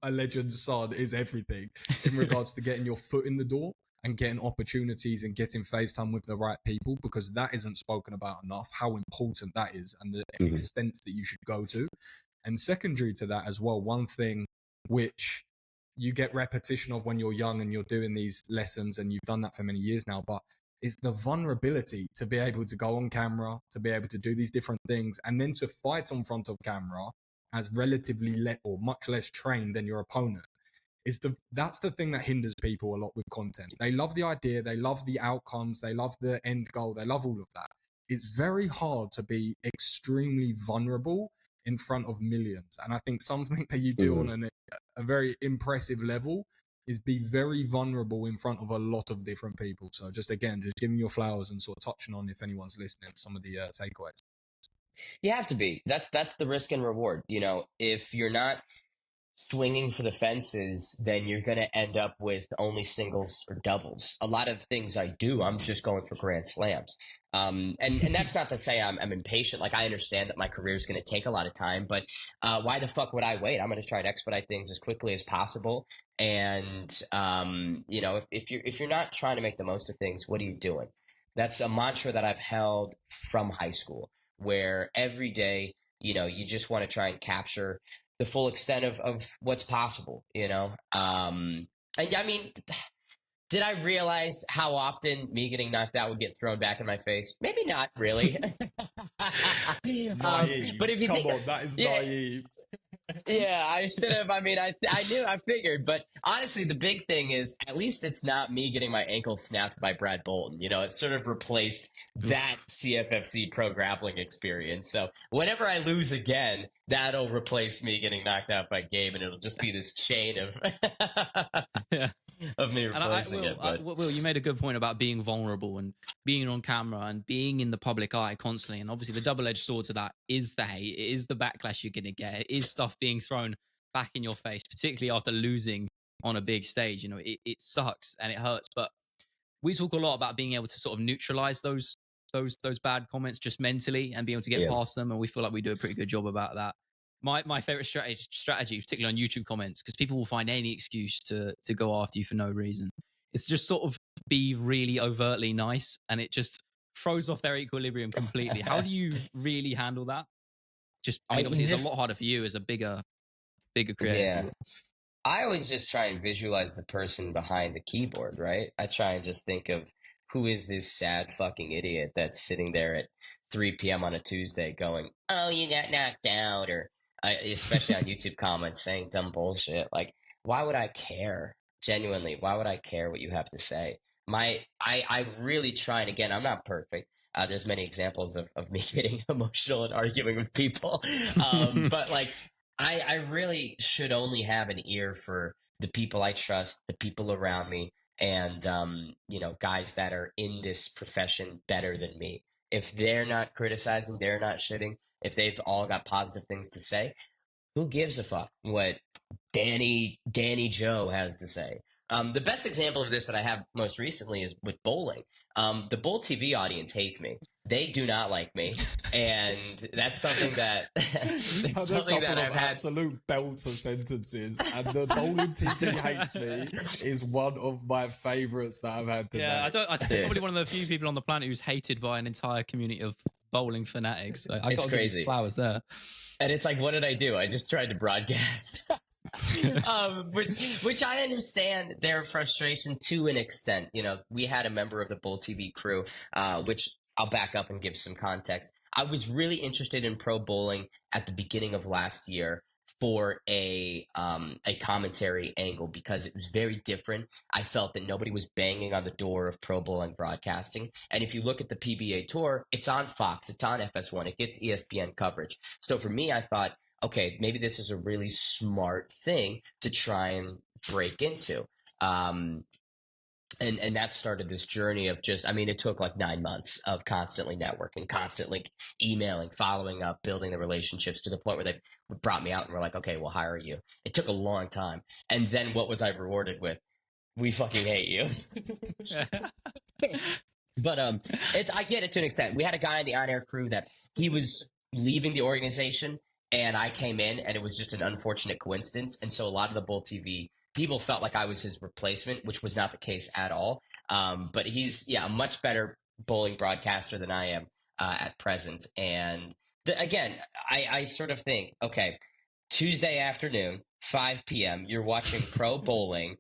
a legend's son is everything in regards to getting your foot in the door and getting opportunities and getting face time with the right people, because that isn't spoken about enough, how important that is and the extents that you should go to. And secondary to that as well, one thing which you get repetition of when you're young and you're doing these lessons, and you've done that for many years now, but it's the vulnerability to be able to go on camera, to be able to do these different things, and then to fight in front of camera as relatively or much less trained than your opponent. That's the thing that hinders people a lot with content. They love the idea, they love the outcomes, they love the end goal, they love all of that. It's very hard to be extremely vulnerable in front of millions. And I think something that you do on a very impressive level is be very vulnerable in front of a lot of different people. So just giving your flowers and sort of touching on, if anyone's listening, some of the takeaways. You have to be. That's the risk and reward. If you're not swinging for the fences, then you're going to end up with only singles or doubles. A lot of things I do, I'm just going for grand slams. And that's not to say I'm impatient. I understand that my career is going to take a lot of time, but why the fuck would I wait? I'm going to try and expedite things as quickly as possible. And if you're not trying to make the most of things, what are you doing? That's a mantra that I've held from high school, where every day, you just want to try and capture the full extent of what's possible, And I mean, Did I realize how often me getting knocked out would get thrown back in my face? Maybe not really. Naive. But if you Come think, on, that is yeah, naive. yeah, I should have. I mean, I knew, I figured, but honestly, the big thing is at least it's not me getting my ankle snapped by Brad Bolton. You know, it sort of replaced that CFFC pro grappling experience. So whenever I lose again, that'll replace me getting knocked out by Gabe, and it'll just be this chain of Yeah. of me replacing it. But Will, you made a good point about being vulnerable and being on camera and being in the public eye constantly. And obviously, the double-edged sword to that is the hate. It is the backlash you're going to get. It is stuff being thrown back in your face, particularly after losing on a big stage. You know, it sucks and it hurts. But we talk a lot about being able to sort of neutralize those bad comments just mentally and being able to get past them. And we feel like we do a pretty good job about that. My favorite strategy, particularly on YouTube comments, because people will find any excuse to go after you for no reason. It's just sort of be really overtly nice, and it just throws off their equilibrium completely. How do you really handle that? I mean, obviously, it's a lot harder for you as a bigger creator. Yeah. I always just try and visualize the person behind the keyboard, right? I try and just think of who is this sad fucking idiot that's sitting there at 3 p.m. on a Tuesday going, "Oh, you got knocked out," or especially on YouTube comments saying dumb bullshit. Like, why would I care? Genuinely, why would I care what you have to say? I really try, and again, I'm not perfect. There's many examples of me getting emotional and arguing with people, but like, I really should only have an ear for the people I trust, the people around me, and you know, guys that are in this profession better than me. If they're not criticizing, they're not shitting, if they've all got positive things to say, who gives a fuck what Danny Joe has to say? The best example of this that I have most recently is with bowling. The Bowl TV audience hates me. They do not like me, and that's something that that's something that I've had. Absolute belter sentences, and the bowling TV hates me is one of my favorites that I've had today. Yeah, I'm probably one of the few people on the planet who's hated by an entire community of bowling fanatics. So I got crazy flowers there, and it's like, what did I do? I just tried to broadcast. Which I understand their frustration to an extent. You know, we had a member of the Bull TV crew, which I'll back up and give some context. I was really interested in pro bowling at the beginning of last year for a commentary angle because it was very different. I felt that nobody was banging on the door of pro bowling broadcasting. And if you look at the PBA tour, it's on Fox, it's on FS1, it gets ESPN coverage. So for me, I thought, okay, maybe this is a really smart thing to try and break into. And that started this journey of just, I mean, it took like 9 months of constantly networking, constantly emailing, following up, building the relationships to the point where they brought me out and were like, okay, we'll hire you. It took a long time. And then what was I rewarded with? We fucking hate you. But I get it to an extent. We had a guy in the on-air crew that he was leaving the organization, and I came in, and it was just an unfortunate coincidence. And so a lot of the Bull TV people felt like I was his replacement, which was not the case at all. But he's, a much better bowling broadcaster than I am at present. And again, I sort of think, okay, Tuesday afternoon, 5 p.m., you're watching pro bowling.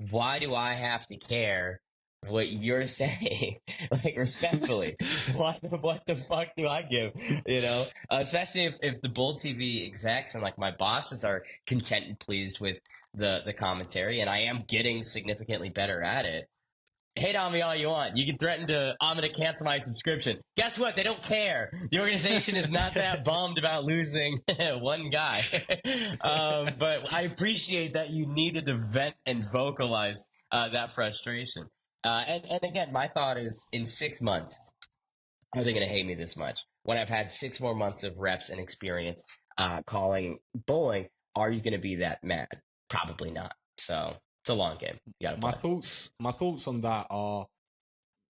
Why do I have to care what you're saying? Like, respectfully, what the fuck do I give? You know, especially if the Bull TV execs and like my bosses are content and pleased with the commentary, and I am getting significantly better at it. Hate on me all you want. You can threaten I'm going to cancel my subscription. Guess what? They don't care. The organization is not that bummed about losing one guy. But I appreciate that you needed to vent and vocalize that frustration. And again, my thought is, in 6 months, are they going to hate me this much? When I've had 6 more months of reps and experience calling bowling, are you going to be that mad? Probably not. So it's a long game. You gotta play. My thoughts on that are,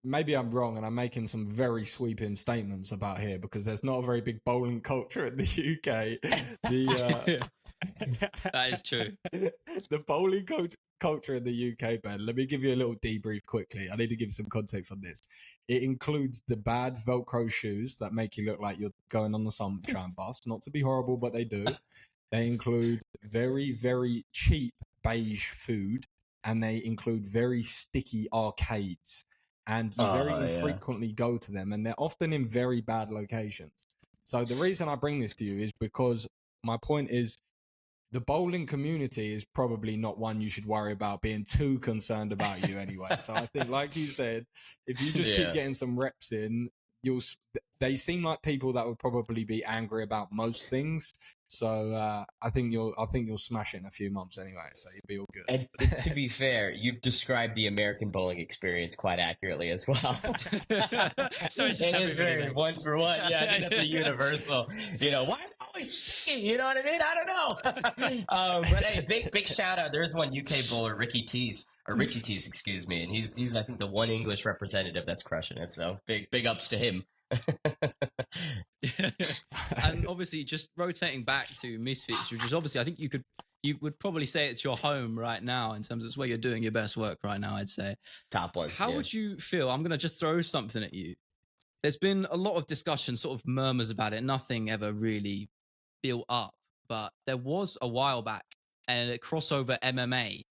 maybe I'm wrong and I'm making some very sweeping statements about here because there's not a very big bowling culture in the UK. That is true. The bowling culture in the UK, Ben, let me give you a little debrief quickly. I need to give some context on this. It includes the bad Velcro shoes that make you look like you're going on the Sunshine Bus. Not to be horrible, but they do. They include very, very cheap beige food and they include very sticky arcades. And you very infrequently go to them, and they're often in very bad locations. So the reason I bring this to you is because my point is the bowling community is probably not one you should worry about being too concerned about you anyway. So I think, like you said, if you just keep getting some reps in, they seem like people that would probably be angry about most things. So I think you'll smash it in a few months anyway. So you'll be all good. And to be fair, you've described the American bowling experience quite accurately as well. So it's just it is very one for one. Yeah, I think that's a universal. Why am I always sticking? You know what I mean? I don't know. But hey, big shout out. There's one UK bowler, Richie Teese, excuse me, and he's I think the one English representative that's crushing it. So big ups to him. And obviously, just rotating back to Misfits, which is obviously, I think you would probably say it's your home right now in terms of it's where you're doing your best work right now. I'd say top one. How would you feel? I'm gonna just throw something at you. There's been a lot of discussion, sort of murmurs about it. Nothing ever really built up, but there was a while back a crossover MMA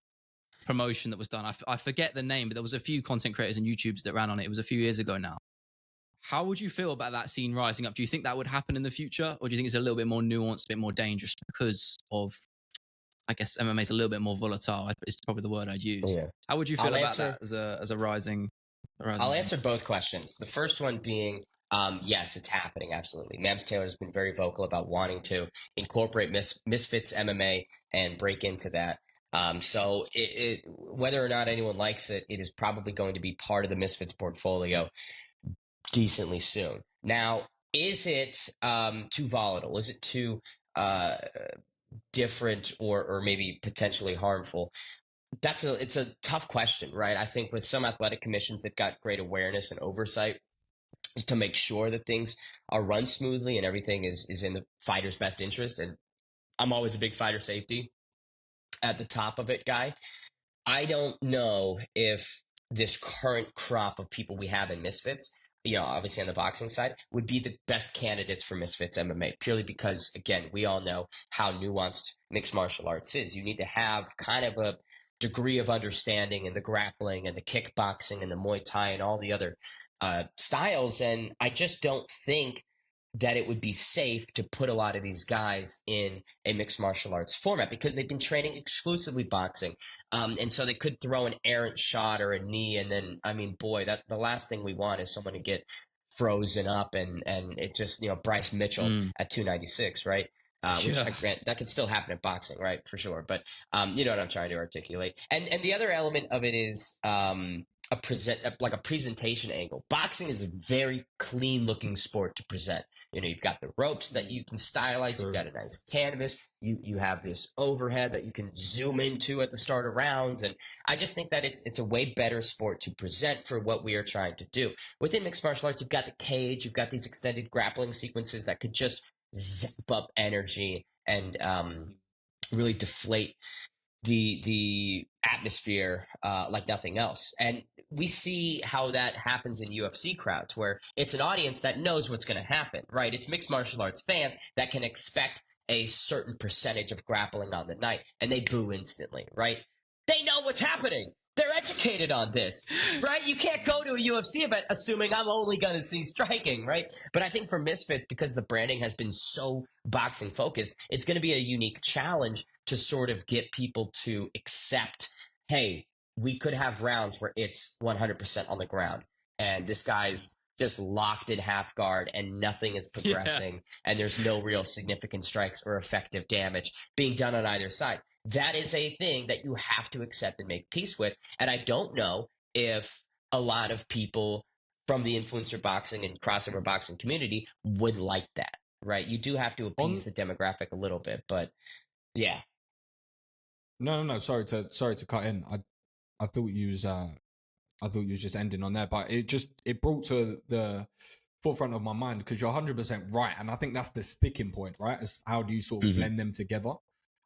promotion that was done. I forget the name, but there was a few content creators and YouTubers that ran on it. It was a few years ago now. How would you feel about that scene rising up? Do you think that would happen in the future? Or do you think it's a little bit more nuanced, a bit more dangerous because of, I guess, MMA is a little bit more volatile. It's probably the word I'd use. Yeah. How would you feel about that as a rising I'll answer both questions. The first one being, yes, it's happening, absolutely. Mabs Taylor has been very vocal about wanting to incorporate Misfits MMA and break into that. So whether or not anyone likes it, it is probably going to be part of the Misfits portfolio decently soon. Now, is it too volatile? Is it too different or maybe potentially harmful? It's a tough question, right? I think with some athletic commissions, they've got great awareness and oversight to make sure that things are run smoothly and everything is in the fighter's best interest. And I'm always a big fighter safety at the top of it guy. I don't know if this current crop of people we have in Misfits, obviously on the boxing side, would be the best candidates for Misfits MMA, purely because, again, we all know how nuanced mixed martial arts is. You need to have kind of a degree of understanding in the grappling and the kickboxing and the Muay Thai and all the other styles. And I just don't think that it would be safe to put a lot of these guys in a mixed martial arts format because they've been training exclusively boxing. And so they could throw an errant shot or a knee. And then, that the last thing we want is someone to get frozen up and it just, Bryce Mitchell at 296, right? Which I grant that could still happen in boxing, right? For sure. But you know what I'm trying to articulate. And the other element of it is a presentation angle. Boxing is a very clean looking sport to present. You've got the ropes that you can stylize. You've got a nice canvas. You have this overhead that you can zoom into at the start of rounds. And I just think that it's a way better sport to present for what we are trying to do. Within mixed martial arts, you've got the cage. You've got these extended grappling sequences that could just zap up energy and really deflate the atmosphere like nothing else. And we see how that happens in UFC crowds where it's an audience that knows what's going to happen, right? It's mixed martial arts fans that can expect a certain percentage of grappling on the night and they boo instantly, right? They know what's happening. They're educated on this, right? You can't go to a UFC event assuming I'm only going to see striking, right? But I think for Misfits, because the branding has been so boxing focused, it's going to be a unique challenge to sort of get people to accept, hey, we could have rounds where it's 100% on the ground and this guy's just locked in half guard and nothing is progressing and there's no real significant strikes or effective damage being done on either side. That is a thing that you have to accept and make peace with. And I don't know if a lot of people from the influencer boxing and crossover boxing community would like that, right? You do have to appease the demographic a little bit, but yeah. No. Sorry to cut in. I thought you was just ending on there, but it brought to the forefront of my mind because you're 100% right, and I think that's the sticking point, right? Is how do you sort of blend them together?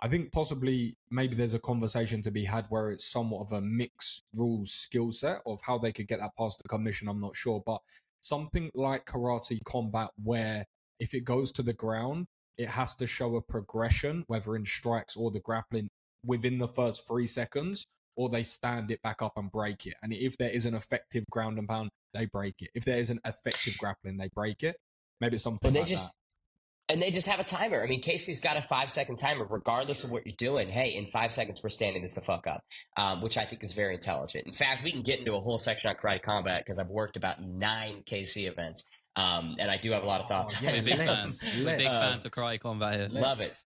I think possibly maybe there's a conversation to be had where it's somewhat of a mixed rules skill set of how they could get that past the commission. I'm not sure, but something like karate combat where if it goes to the ground, it has to show a progression, whether in strikes or the grappling within the first 3 seconds. or they stand it back up and break it. And if there is an effective ground and pound, they break it. If there isn't effective grappling, they break it. Maybe it's something like that. And they just have a timer. I mean, Casey's got a 5-second timer, regardless of what you're doing. Hey, in 5 seconds, we're standing this the fuck up, which I think is very intelligent. In fact, we can get into a whole section on karate combat because I've worked about 9 KC events. And I do have a lot of thoughts. We're big fans. We're big fans of karate combat here.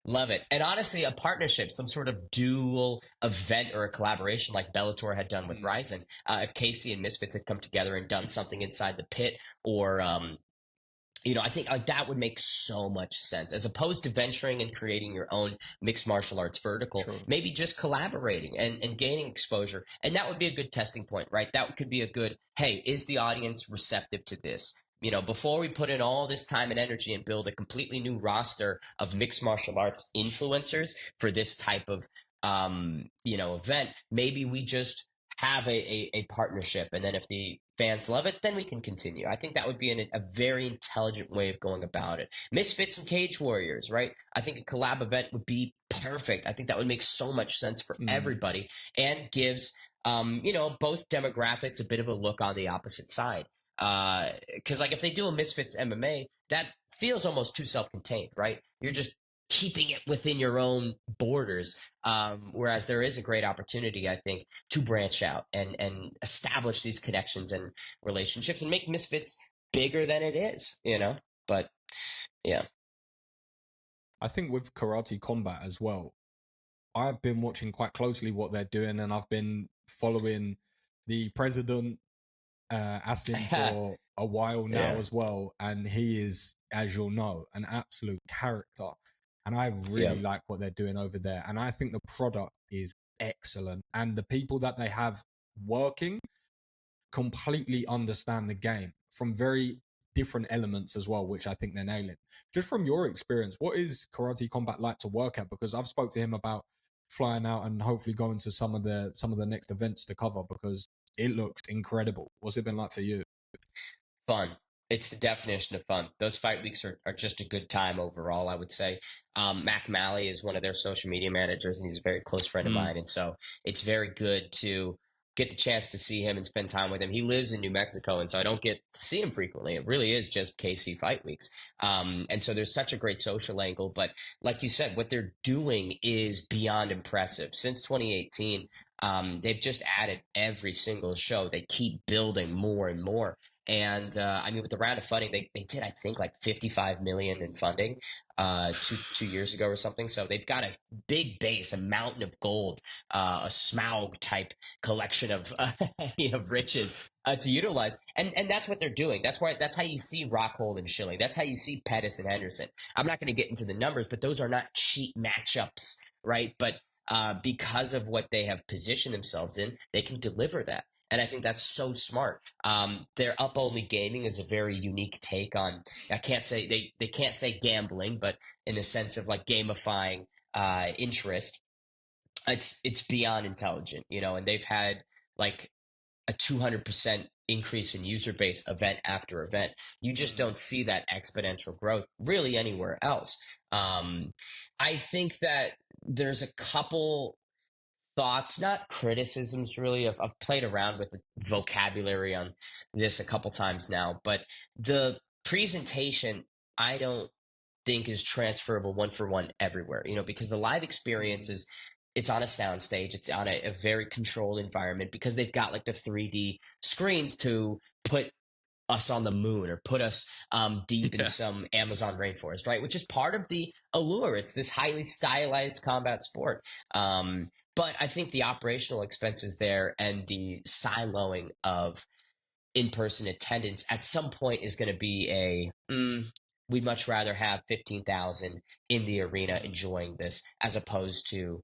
Love it. And honestly, a partnership, some sort of dual event or a collaboration like Bellator had done with Ryzen. If Casey and Misfits had come together and done something inside the pit, or I think that would make so much sense as opposed to venturing and creating your own mixed martial arts vertical. True. Maybe just collaborating and gaining exposure. And that would be a good testing point, right? That could be a good, hey, is the audience receptive to this? Before we put in all this time and energy and build a completely new roster of mixed martial arts influencers for this type of, event, maybe we just have a partnership. And then if the fans love it, then we can continue. I think that would be a very intelligent way of going about it. Misfits and Cage Warriors, right? I think a collab event would be perfect. I think that would make so much sense for everybody and gives, both demographics a bit of a look on the opposite side. Because if they do a Misfits MMA, that feels almost too self-contained, right? You're just keeping it within your own borders, whereas there is a great opportunity, I think, to branch out and establish these connections and relationships and make Misfits bigger than it is, But yeah, I think with Karate Combat as well, I've been watching quite closely what they're doing, and I've been following the president Asim for a while now as well, and he is, as you'll know, an absolute character, and I really like what they're doing over there, and I think the product is excellent, and the people that they have working completely understand the game from very different elements as well, which I think they're nailing. Just from your experience, what is Karate Combat like to work at? Because I've spoke to him about flying out and hopefully going to some of the next events to cover, because it looks incredible. What's it been like for you? Fun. It's the definition of fun. Those fight weeks are just a good time overall, I would say. Mac Malley is one of their social media managers, and he's a very close friend of mine. And so it's very good to get the chance to see him and spend time with him. He lives in New Mexico, and so I don't get to see him frequently. It really is just KC fight weeks. And so there's such a great social angle. But like you said, what they're doing is beyond impressive. Since 2018, they've just added every single show. They keep building more and more. And with the round of funding, they did, I think, like $55 million in funding 2 years ago or something. So they've got a big base, a mountain of gold, a Smaug type collection of riches to utilize. And that's what they're doing. That's how you see Rockhold and Schilling. That's how you see Pettis and Henderson. I'm not going to get into the numbers, but those are not cheap matchups, right? But because of what they have positioned themselves in, they can deliver that. And I think that's so smart. Their up only gaming is a very unique take on, I can't say they can't say gambling, but in the sense of like gamifying interest, it's beyond intelligent, and they've had like a 200% increase in user base event after event. You just don't see that exponential growth really anywhere else. I think that there's a couple thoughts, not criticisms really. I've played around with the vocabulary on this a couple times now, but the presentation I don't think is transferable one for one everywhere, because the live experience is, it's on a sound stage, it's on a very controlled environment because they've got like the 3D screens to put us on the moon or put us deep in some Amazon rainforest, right? Which is part of the allure. It's this highly stylized combat sport. But I think the operational expenses there and the siloing of in-person attendance at some point is going to be we'd much rather have 15,000 in the arena enjoying this as opposed to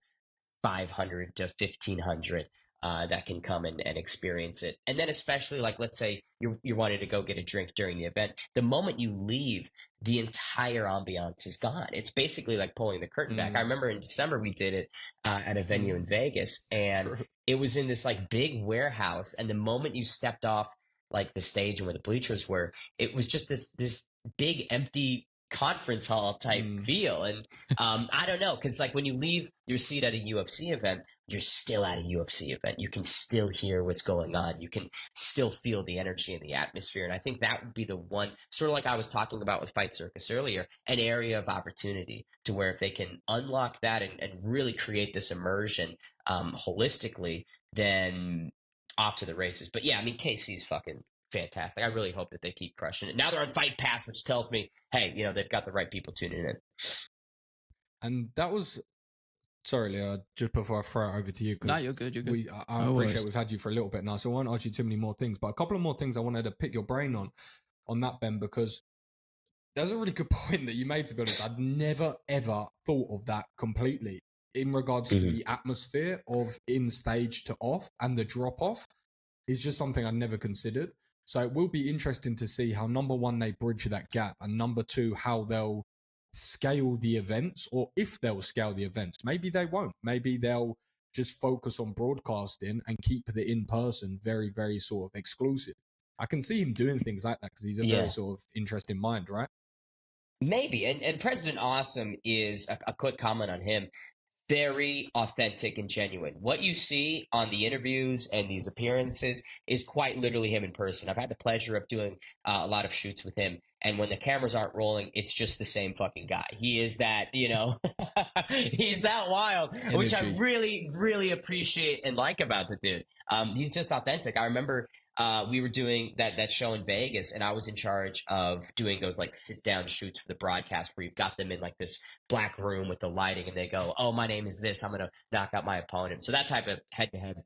500 to 1,500 that can come and experience it. And then especially like, let's say you're wanting to go get a drink during the event. The moment you leave, the entire ambiance is gone. It's basically like pulling the curtain back. I remember in December we did it at a venue in Vegas, and it was in this like big warehouse. And the moment you stepped off like the stage and where the bleachers were, it was just this big empty conference hall type feel. And I don't know, because like when you leave your seat at a UFC event, you're still at a UFC event. You can still hear what's going on. You can still feel the energy and the atmosphere. And I think that would be the one, sort of like I was talking about with Fight Circus earlier, an area of opportunity to where if they can unlock that and really create this immersion holistically, then off to the races. But yeah, I mean, KC's fucking fantastic. I really hope that they keep crushing it. Now they're on Fight Pass, which tells me, hey, they've got the right people tuning in. And that was, sorry, Leo, just before I throw it over to you, No, because you're good. You're good. I appreciate we've had you for a little bit now, so I won't ask you too many more things, but a couple of more things I wanted to pick your brain on that, Ben, because there's a really good point that you made, to be honest. I'd never, ever thought of that completely in regards to the atmosphere of in stage to off, and the drop off is just something I never considered. So it will be interesting to see how, number one, they bridge that gap, and number two, how they'll scale the events, or if they'll scale the events. Maybe they won't. Maybe they'll just focus on broadcasting and keep the in-person very, very sort of exclusive. I can see him doing things like that because he's a very sort of interesting mind, right? Maybe. And President Awesome is a quick comment on him. Very authentic and genuine. What you see on the interviews and these appearances is quite literally him in person. I've had the pleasure of doing a lot of shoots with him, and when the cameras aren't rolling, it's just the same fucking guy. He is that, he's that wild, energy, which I really, really appreciate and like about the dude. He's just authentic. I remember we were doing that show in Vegas, and I was in charge of doing those like sit down shoots for the broadcast, where you've got them in like this black room with the lighting, and they go, "Oh, my name is this. I'm gonna knock out my opponent." So that type of head to head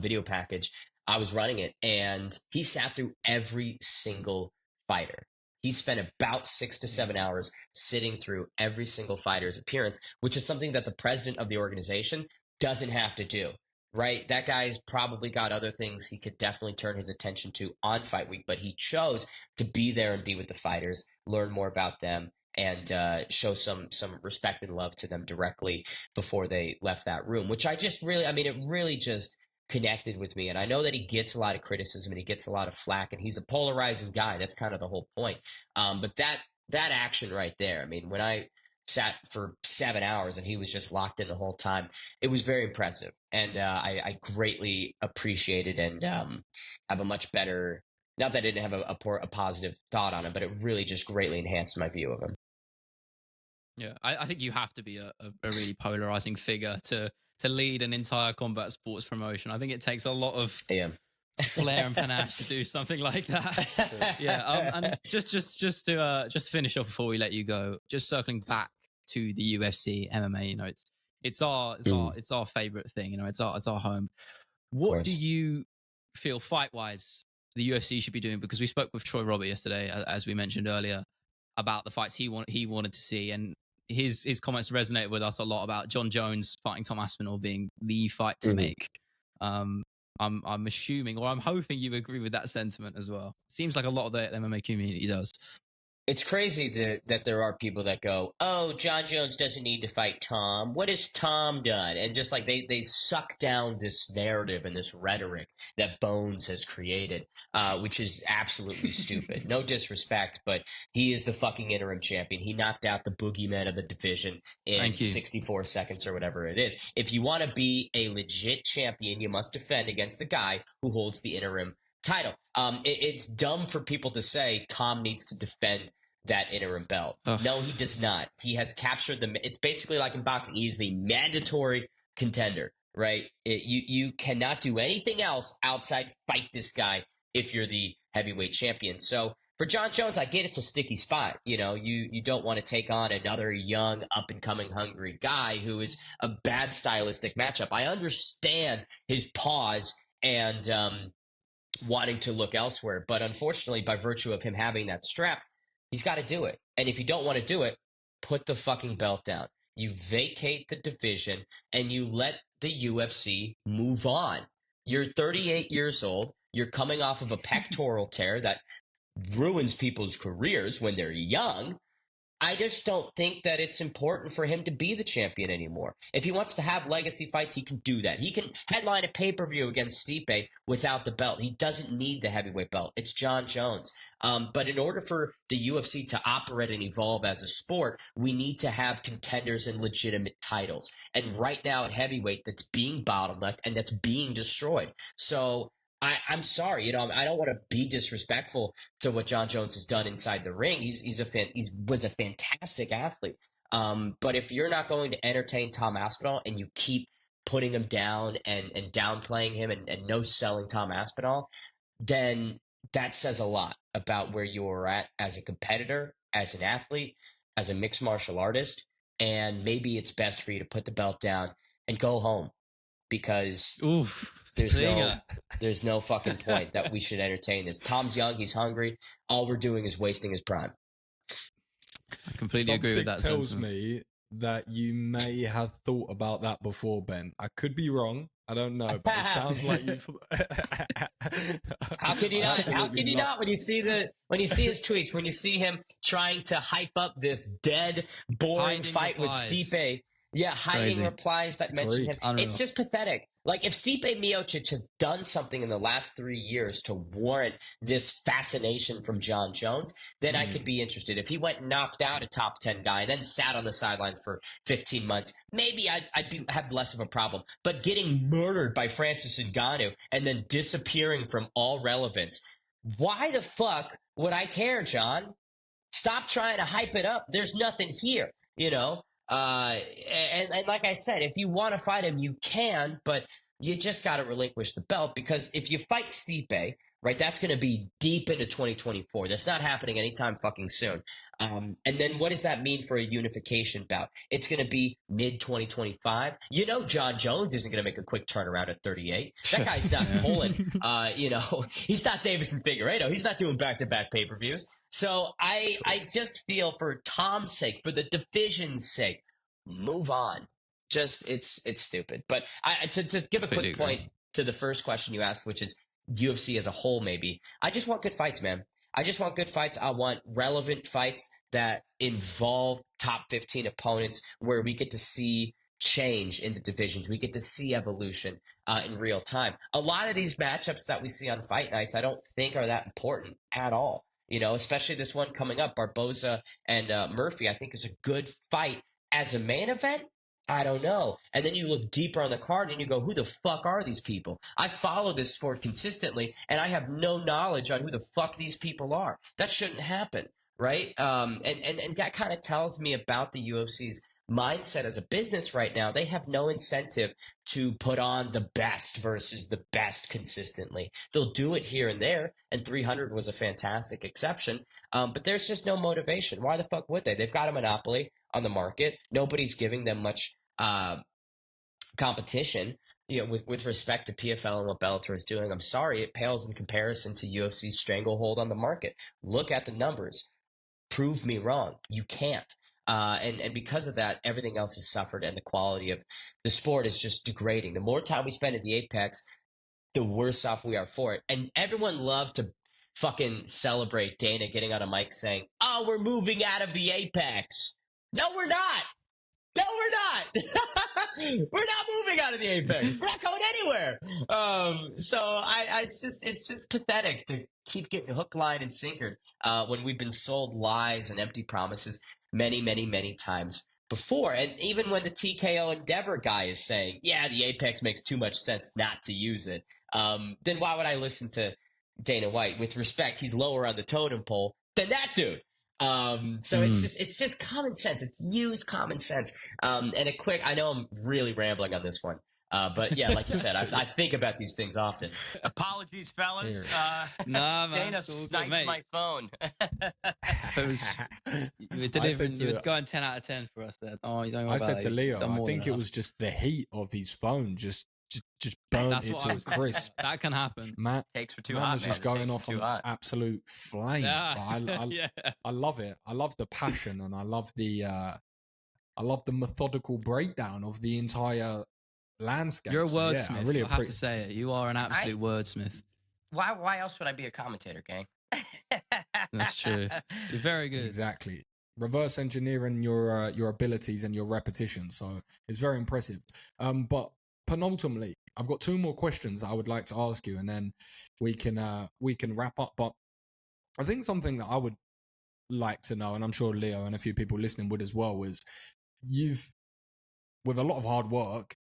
video package, I was running it, and he sat through every single fighter. He spent about 6 to 7 hours sitting through every single fighter's appearance, which is something that the president of the organization doesn't have to do. Right, that guy's probably got other things he could definitely turn his attention to on fight week, but he chose to be there and be with the fighters, learn more about them, and show some respect and love to them directly before they left that room. Which I just really, it really just connected with me. And I know that he gets a lot of criticism and he gets a lot of flack, and he's a polarizing guy. That's kind of the whole point. But that action right there, when I sat for 7 hours and he was just locked in the whole time, it was very impressive, and I greatly appreciate it, and have a much better, not that I didn't have a positive thought on him, but it really just greatly enhanced my view of him. Yeah, I think you have to be a really polarizing figure to lead an entire combat sports promotion. I think it takes a lot of flair and panache to do something like that. And just to finish off before we let you go, just circling back to the UFC MMA, it's our favorite thing, it's our home. What do you feel fight wise the UFC should be doing? Because we spoke with Troy Robert yesterday, as we mentioned earlier, about the fights he wanted to see, and his comments resonated with us a lot about John Jones fighting Tom Aspinall being the fight to make. I'm assuming, or I'm hoping you agree with that sentiment as well. Seems like a lot of the MMA community does. It's crazy that there are people that go, "Oh, John Jones doesn't need to fight Tom. What has Tom done?" And just like they suck down this narrative and this rhetoric that Bones has created, which is absolutely stupid. No disrespect, but he is the fucking interim champion. He knocked out the boogeyman of the division in 64 seconds or whatever it is. If you want to be a legit champion, you must defend against the guy who holds the interim title. It's dumb for people to say Tom needs to defend that interim belt. Ugh. No, he does not. He has captured it's basically like in boxing. He's the mandatory contender, right? You cannot do anything else outside fight this guy if you're the heavyweight champion. So for John Jones, I get it's a sticky spot. You don't want to take on another young, up-and-coming, hungry guy who is a bad stylistic matchup. I understand his pause and wanting to look elsewhere, but unfortunately, by virtue of him having that strap, he's got to do it. And if you don't want to do it, put the fucking belt down. You vacate the division and you let the UFC move on. You're 38 years old. You're coming off of a pectoral tear that ruins people's careers when they're young. I just don't think that it's important for him to be the champion anymore. If he wants to have legacy fights, he can do that. He can headline a pay-per-view against Stipe without the belt. He doesn't need the heavyweight belt. It's John Jones. But in order for the UFC to operate and evolve as a sport, we need to have contenders and legitimate titles. And right now at heavyweight, that's being bottlenecked and that's being destroyed. So I'm sorry, I don't want to be disrespectful to what John Jones has done inside the ring. He was a fantastic athlete. But if you're not going to entertain Tom Aspinall and you keep putting him down and downplaying him and no selling Tom Aspinall, then that says a lot about where you're at as a competitor, as an athlete, as a mixed martial artist. And maybe it's best for you to put the belt down and go home because there's no fucking point that we should entertain this. Tom's young, he's hungry. All we're doing is wasting his prime. I completely agree with that. Tells me that you may have thought about that before, Ben. I could be wrong. I don't know, but it sounds like you've. How could you not? How could you not? When you see his tweets, when you see him trying to hype up this dead, boring fight with Stipe. Yeah, hiding replies that mention him. It's just pathetic. Like, if Stipe Miocic has done something in the last 3 years to warrant this fascination from John Jones, then I could be interested. If he went and knocked out a top 10 guy and then sat on the sidelines for 15 months, maybe I'd have less of a problem. But getting murdered by Francis Ngannou and then disappearing from all relevance, why the fuck would I care, John? Stop trying to hype it up. There's nothing here, and like I said, if you want to fight him, you can, but you just got to relinquish the belt, because if you fight Stipe, right, that's going to be deep into 2024. That's not happening anytime fucking soon. And then what does that mean for a unification bout? It's going to be mid-2025. John Jones isn't going to make a quick turnaround at 38. That guy's not pulling, he's not Davison Figueiredo. He's not doing back-to-back pay-per-views. So I just feel, for Tom's sake, for the division's sake, move on. Just, it's stupid. But to give a quick point to the first question you asked, which is UFC as a whole, maybe, I just want good fights, man. I just want good fights. I want relevant fights that involve top 15 opponents, where we get to see change in the divisions. We get to see evolution in real time. A lot of these matchups that we see on fight nights, I don't think are that important at all. Especially this one coming up, Barboza and Murphy, I think is a good fight as a main event. I don't know. And then you look deeper on the card and you go, who the fuck are these people? I follow this sport consistently and I have no knowledge on who the fuck these people are. That shouldn't happen, right? And that kind of tells me about the UFC's mindset as a business right now. They have no incentive to put on the best versus the best consistently. They'll do it here and there, and 300 was a fantastic exception. But there's just no motivation. Why the fuck would they? They've got a monopoly on the market. Nobody's giving them much competition, with respect to PFL and what Bellator is doing. I'm sorry, it pales in comparison to UFC's stranglehold on the market. Look at the numbers. Prove me wrong. You can't. And because of that, everything else has suffered, and the quality of the sport is just degrading. The more time we spend at the Apex, the worse off we are for it. And everyone loved to fucking celebrate Dana getting on a mic saying, "Oh, we're moving out of the Apex." No, we're not. No, we're not. We're not moving out of the Apex. We're not going anywhere. So it's just pathetic to keep getting hook, line, and sinker when we've been sold lies and empty promises many, many, many times before. And even when the TKO Endeavor guy is saying, yeah, the Apex makes too much sense not to use it, then why would I listen to Dana White? With respect, he's lower on the totem pole than that dude. So it's just common sense. It's used common sense. And I know I'm really rambling on this one. But yeah, like you said, I think about these things often. Apologies, fellas. Nah, man. Dana sniped my phone. You were going 10 out of 10 for us there. I said to Leo, I think it was just the heat of his phone just burnt it to a crisp. That can happen. Matt takes were too hot. Was just going off on absolute flame. Yeah. I love it. I love the passion, and I love the methodical breakdown of the entire landscape. You're a wordsmith. I really have to say it. You are an absolute wordsmith. Why else would I be a commentator, gang? That's true. You're very good. Exactly. reverse engineering your abilities and your repetition. So it's very impressive. But penultimately, I've got two more questions I would like to ask you, and then we can wrap up. But I think something that I would like to know, and I'm sure Leo and a few people listening would as well, is you've, with a lot of hard work,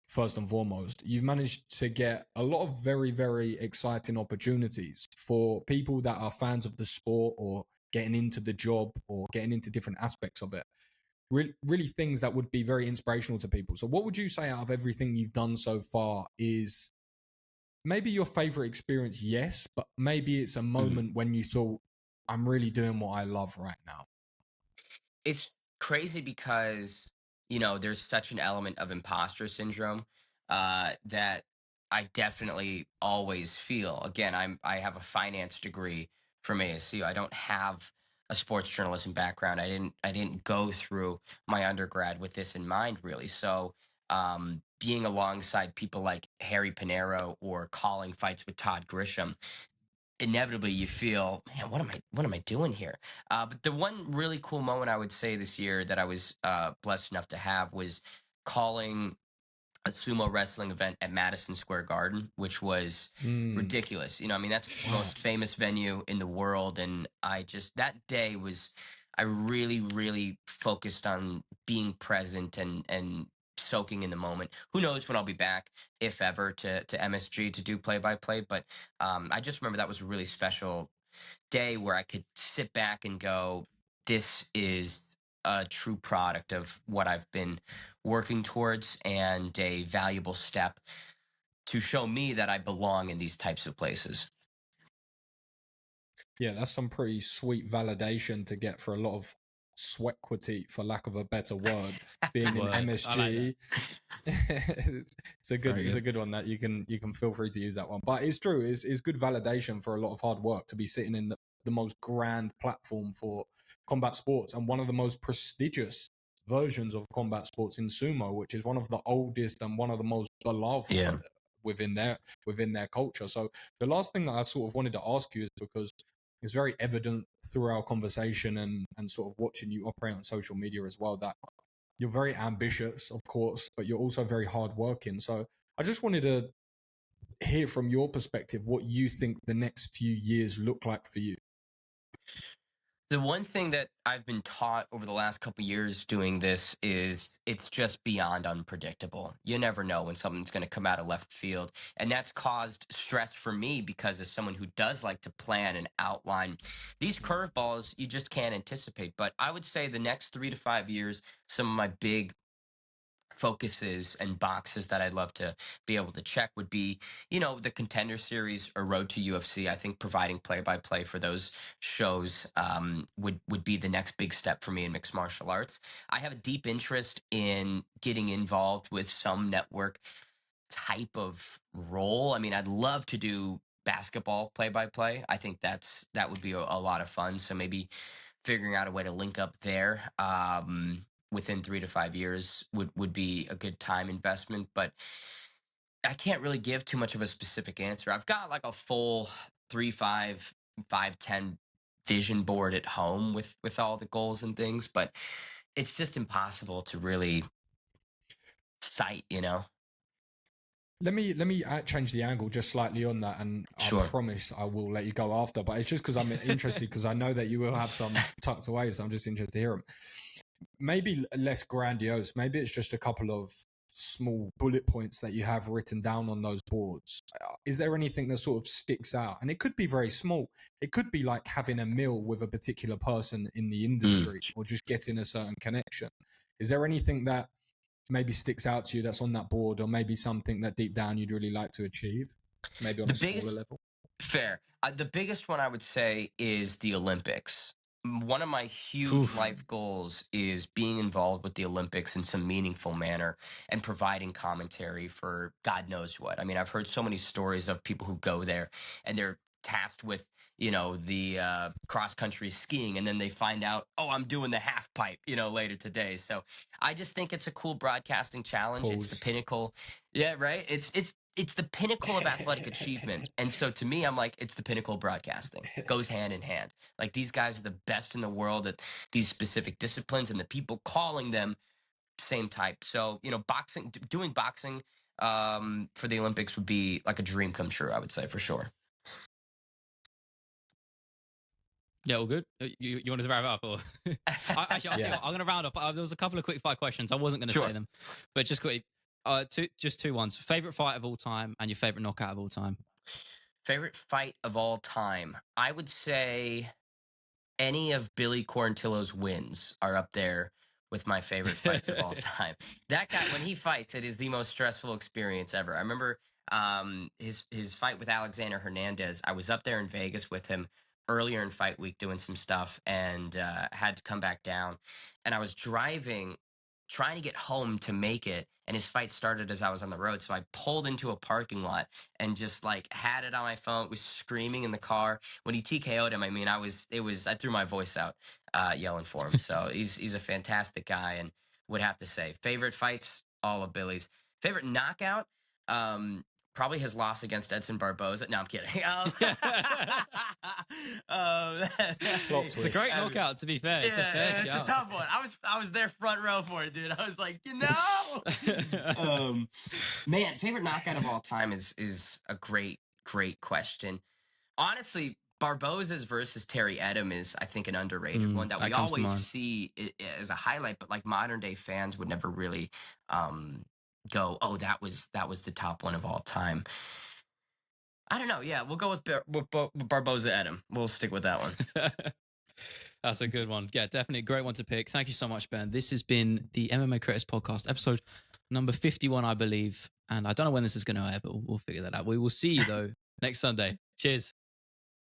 first and foremost, you've managed to get a lot of very, very exciting opportunities for people that are fans of the sport or getting into the job or getting into different aspects of it. Really things that would be very inspirational to people. So what would you say out of everything you've done so far is maybe your favorite experience? Yes, but maybe it's a moment when you thought, I'm really doing what I love right now. It's crazy because, there's such an element of imposter syndrome that I definitely always feel. Again, I have a finance degree from ASU. I don't have a sports journalism background. I didn't go through my undergrad with this in mind, really. So being alongside people like Harry Panero or calling fights with Todd Grisham, inevitably you feel, man, what am I doing here? But the one really cool moment I would say this year that I was blessed enough to have was calling a sumo wrestling event at Madison Square Garden, which was ridiculous. I mean, that's the most famous venue in the world. And that day was, I really, really focused on being present and soaking in the moment. Who knows when I'll be back, if ever, to MSG to do play by play. But I just remember that was a really special day where I could sit back and go, this is a true product of what I've been working towards and a valuable step to show me that I belong in these types of places. Yeah, that's some pretty sweet validation to get for a lot of sweatquity, for lack of a better word, being in MSG. It's a good one that you can feel free to use that one. But it's true, it's good validation for a lot of hard work to be sitting in the most grand platform for combat sports and one of the most prestigious versions of combat sports in sumo, which is one of the oldest and one of the most beloved within their culture. So the last thing that I sort of wanted to ask you is, because it's very evident through our conversation and sort of watching you operate on social media as well, that you're very ambitious, of course, but you're also very hardworking. So I just wanted to hear from your perspective what you think the next few years look like for you. The one thing that I've been taught over the last couple of years doing this is it's just beyond unpredictable. You never know when something's going to come out of left field. And that's caused stress for me because, as someone who does like to plan and outline, these curveballs you just can't anticipate. But I would say the next 3 to 5 years, some of my big focuses and boxes that I'd love to be able to check would be, the Contender Series or Road to UFC. I think providing play-by-play for those shows would be the next big step for me in mixed martial arts. I have a deep interest in getting involved with some network type of role. I mean, I'd love to do basketball play-by-play. I think that would be a lot of fun. So maybe figuring out a way to link up there within 3 to 5 years would be a good time investment. But I can't really give too much of a specific answer. I've got like a full 3-5, 5-10 vision board at home with all the goals and things, but it's just impossible to really cite. Let me change the angle just slightly on that, and Sure. I promise I will let you go after. But it's just because I'm interested, because I know that you will have some tucked away, so I'm just interested to hear them. Maybe less grandiose. Maybe it's just a couple of small bullet points that you have written down on those boards. Is there anything that sort of sticks out? And it could be very small. It could be like having a meal with a particular person in the industry, or just getting a certain connection. Is there anything that maybe sticks out to you that's on that board, or maybe something that deep down you'd really like to achieve, maybe on a smaller level? Fair. The biggest one I would say is the Olympics. One of my huge life goals is being involved with the Olympics in some meaningful manner and providing commentary for God knows what. I mean, I've heard so many stories of people who go there and they're tasked with, the cross country skiing, and then they find out, oh, I'm doing the half pipe, later today. So I just think it's a cool broadcasting challenge. It's the pinnacle. Yeah, right. it's the pinnacle of athletic achievement. And so to me, I'm like, it's the pinnacle of broadcasting. Goes hand in hand. Like these guys are the best in the world at these specific disciplines, and the people calling them same type. So, boxing, doing boxing for the Olympics would be like a dream come true, I would say, for sure. Yeah, all good. You wanted to wrap it up, or actually, I'm going to round up. There was a couple of quick fire questions. I wasn't going to say them, but just quickly, two ones. Favorite fight of all time and your favorite knockout of all time. Favorite fight of all time, I would say any of Billy Quarantillo's wins are up there with my favorite fights of all time. That guy, when he fights, it is the most stressful experience ever. I remember his fight with Alexander Hernandez. I was up there in Vegas with him earlier in fight week doing some stuff, and had to come back down. And I was driving, trying to get home to make it, and his fight started as I was on the road. So I pulled into a parking lot and just like had it on my phone, was screaming in the car. When he TKO'd him, I mean, I threw my voice out yelling for him. So he's a fantastic guy, and would have to say favorite fights, all of Billy's. Favorite knockout, probably his loss against Edson Barboza. No, I'm kidding. It's a great knockout, to be fair. It's it's a tough one. I was there front row for it, dude. I was like, man, favorite knockout of all time is a great question. Honestly, Barboza's versus Terry Edom is, I think, an underrated one that we always see as a highlight, but like modern day fans would never really go, oh, that was the top one of all time. I don't know. Yeah, we'll go with Barboza Edom. We'll stick with that one. That's a good one. Yeah, definitely a great one to pick. Thank you so much, Ben. This has been the MMA Creators Podcast, episode number 51, I believe. And I don't know when this is going to air, but we'll figure that out. We will see you, though, next Sunday. Cheers.